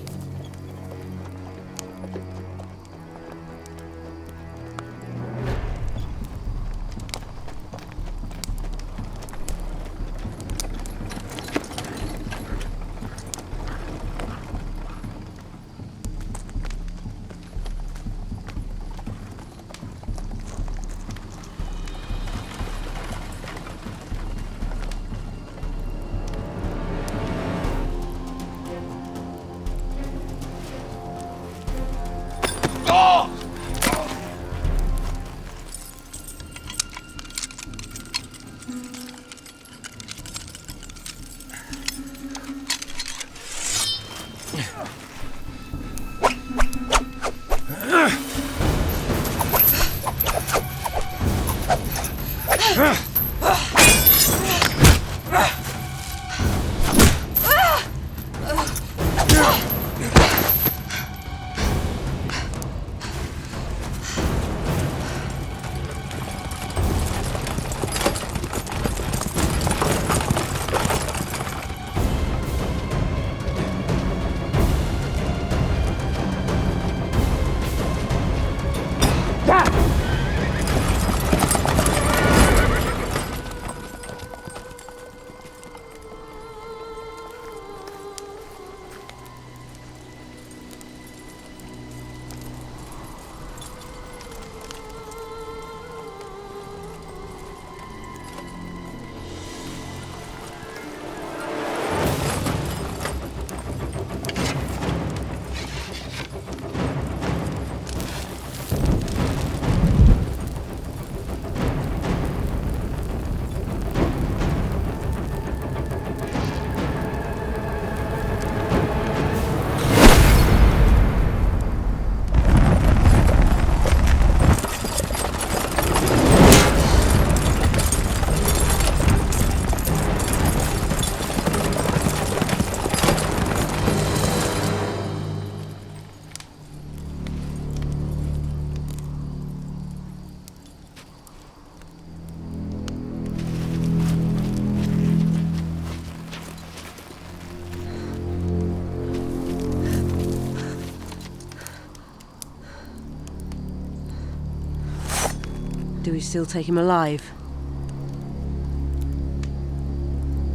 Do we still take him alive?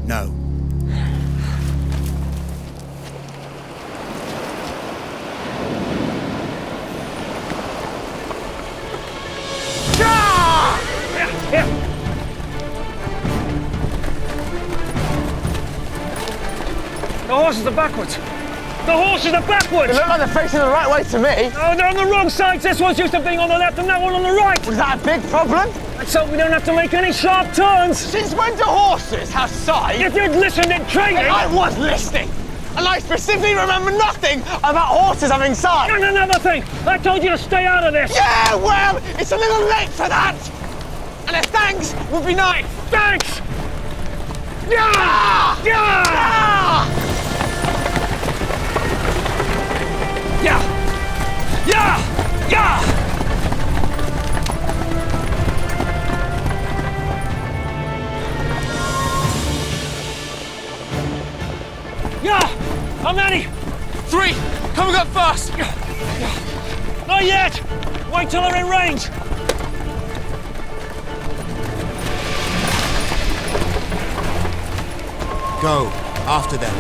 No. The horses are backwards! The horses are backwards! They look like they're facing the right way to me. Oh, they're on the wrong sides! This one's used to being on the left and that one on the right! Was that a big problem? Let's hope we don't have to make any sharp turns! Since when do horses have sight? If you'd listened in training! I was listening! And I specifically remember nothing about horses having sight! And another thing! I told you to stay out of this! Yeah, well, it's a little late for that! And a thanks would be nice! Thanks! Yeah! Yeah! Yeah! Yeah! Yeah! Yeah! How many? 3! Coming up fast! Not yet! Wait till they're in range! Go, after them.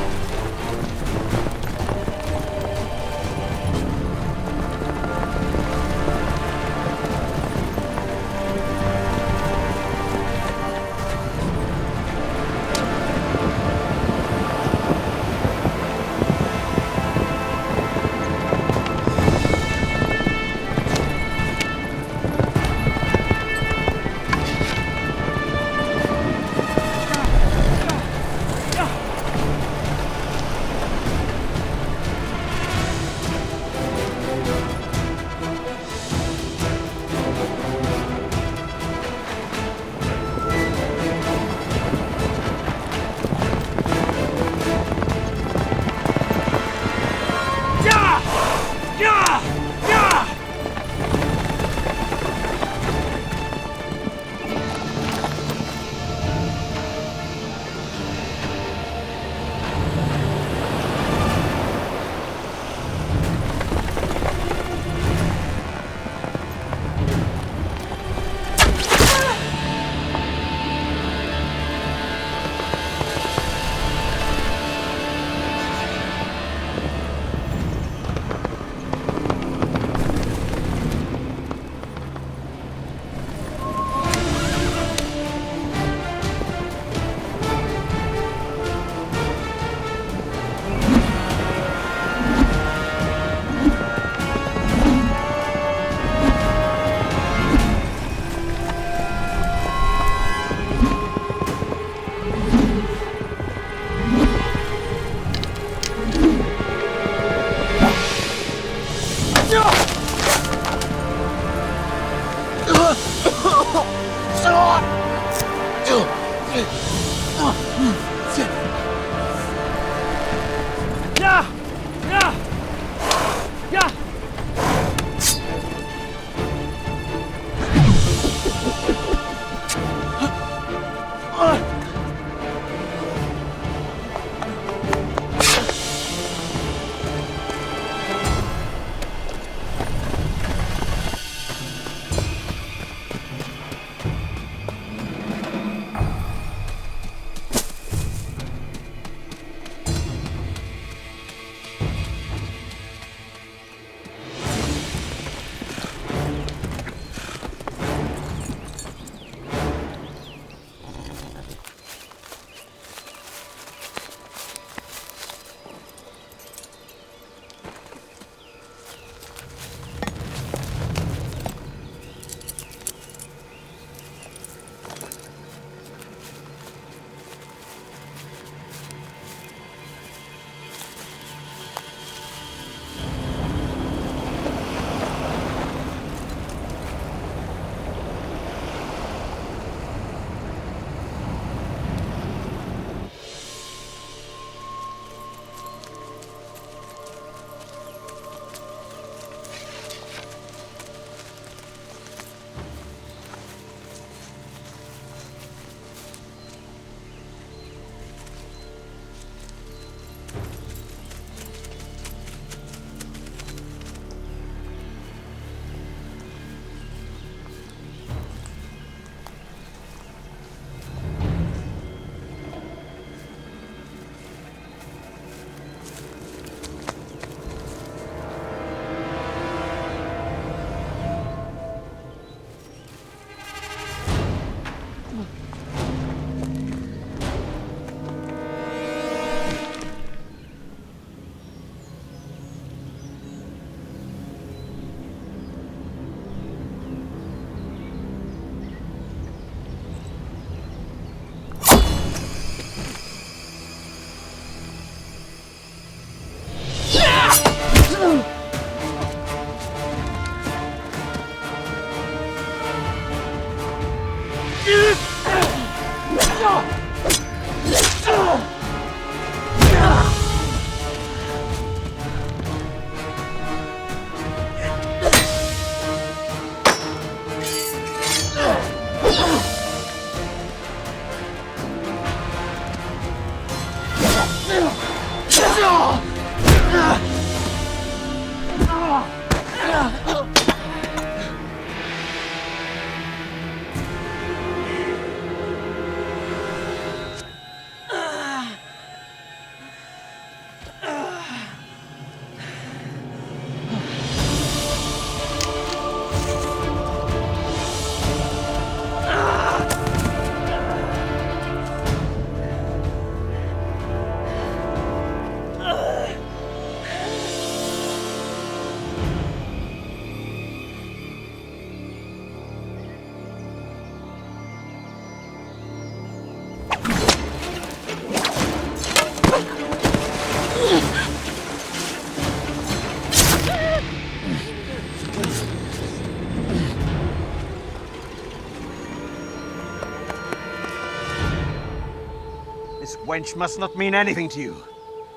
This wench must not mean anything to you,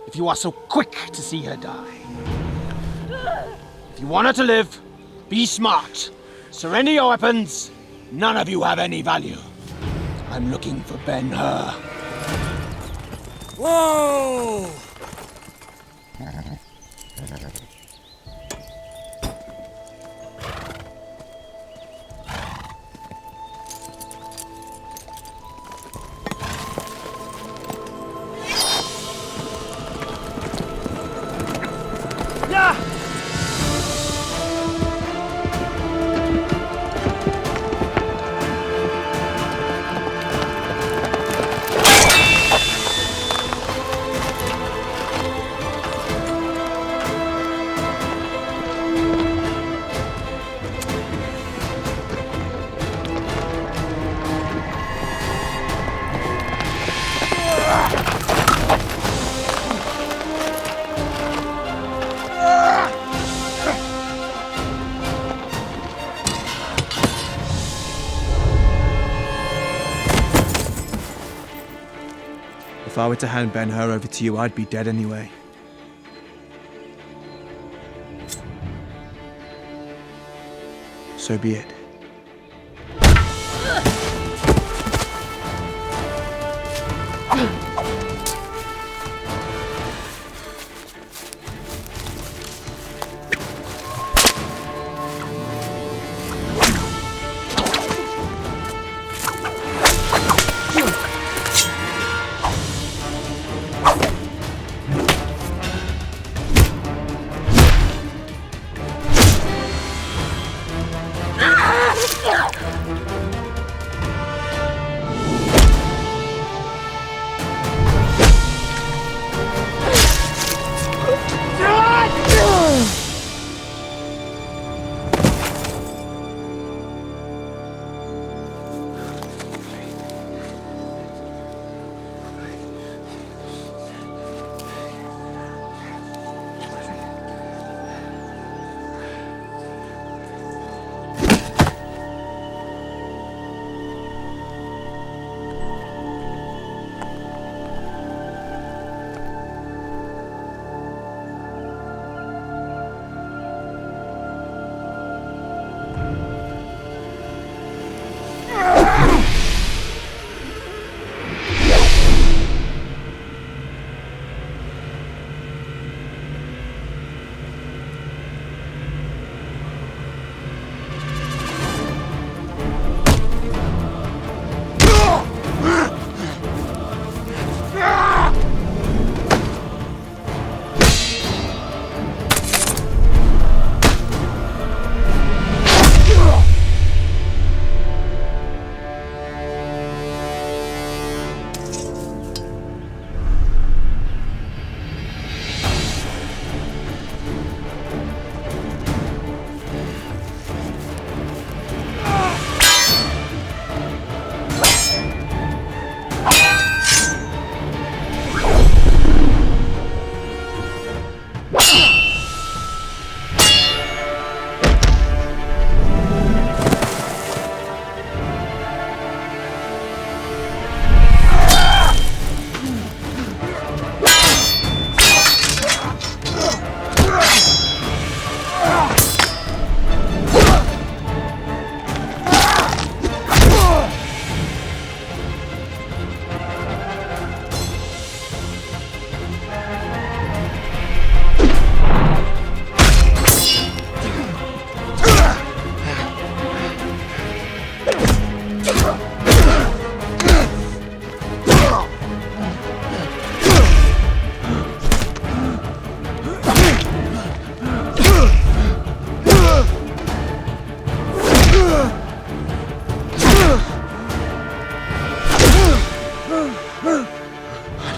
if you are so quick to see her die. If you want her to live, be smart. Surrender your weapons. None of you have any value. I'm looking for Ben-Hur. Whoa! If I were to hand Ben-Hur over to you, I'd be dead anyway. So be it. Ah!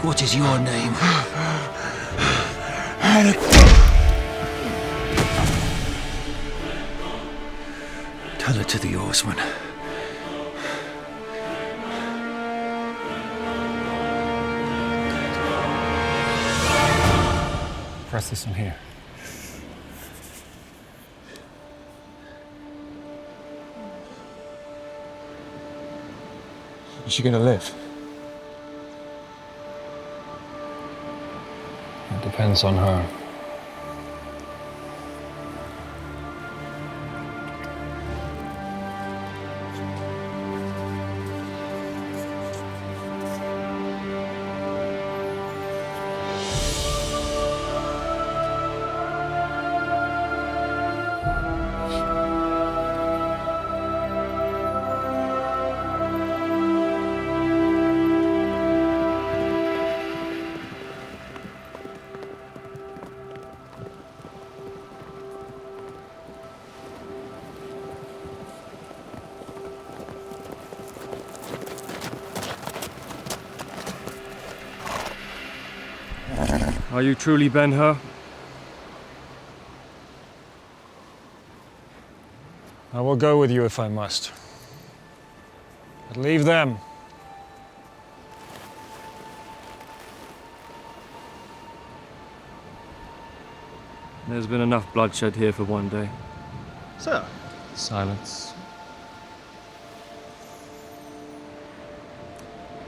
What is your name? Tell it to the oarsman. Press this one here. Is she gonna live? It depends on her. Are you truly Ben-Hur? I will go with you if I must. But leave them. There's been enough bloodshed here for one day. Sir? Silence.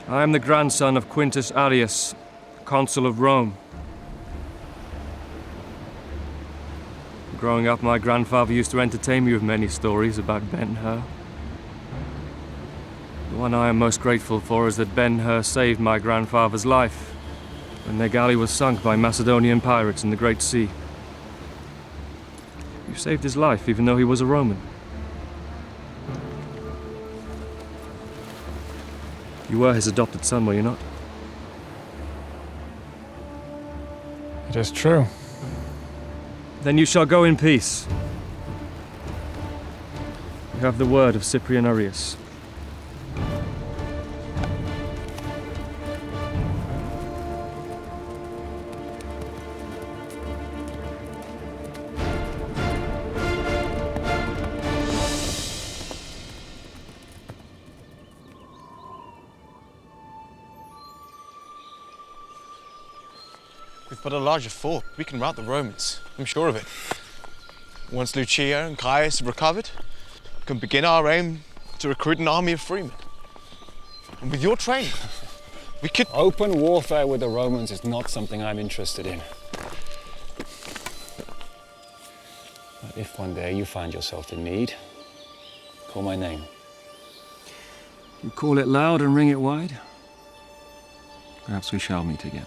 I am the grandson of Quintus Arrius, consul of Rome. Growing up, my grandfather used to entertain me with many stories about Ben-Hur. The one I am most grateful for is that Ben-Hur saved my grandfather's life when their galley was sunk by Macedonian pirates in the Great Sea. You saved his life even though he was a Roman. You were his adopted son, were you not? It is true. Then you shall go in peace. You have the word of Cyprian Arrius. We've got a larger fort. We can rout the Romans. I'm sure of it. Once Lucia and Caius have recovered, we can begin our aim to recruit an army of freemen. And with your training, we could... Open warfare with the Romans is not something I'm interested in. But if one day you find yourself in need, call my name. You call it loud and ring it wide? Perhaps we shall meet again.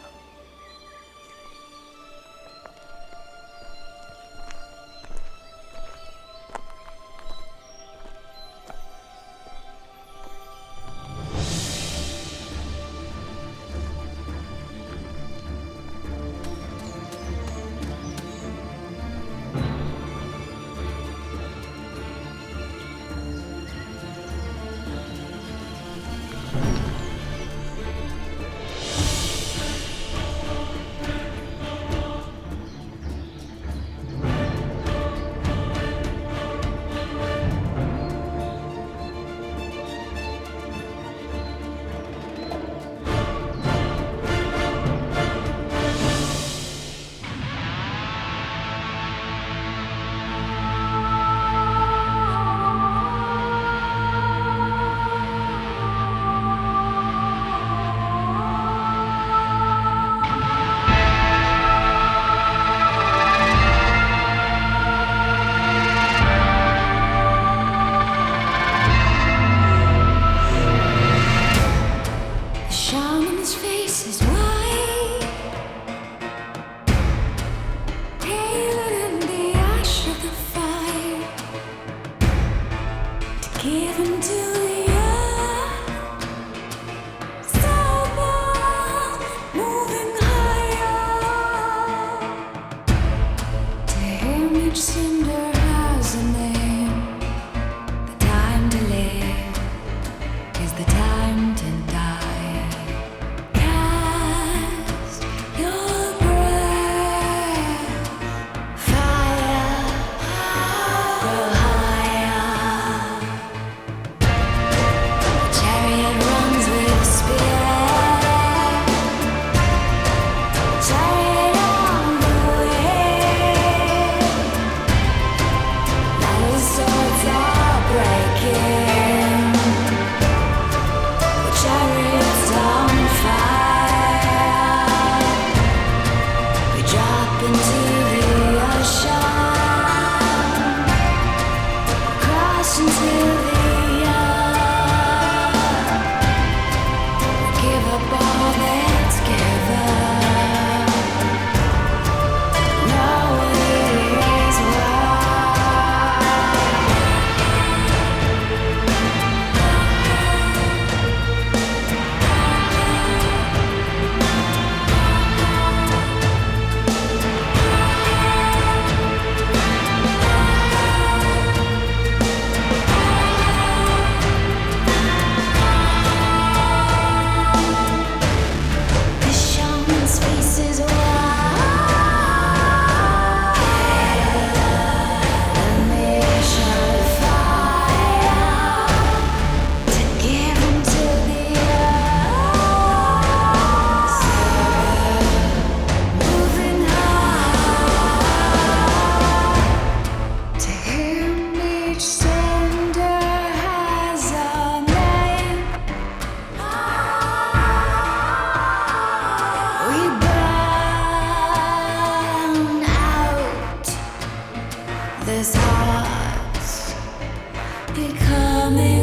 on the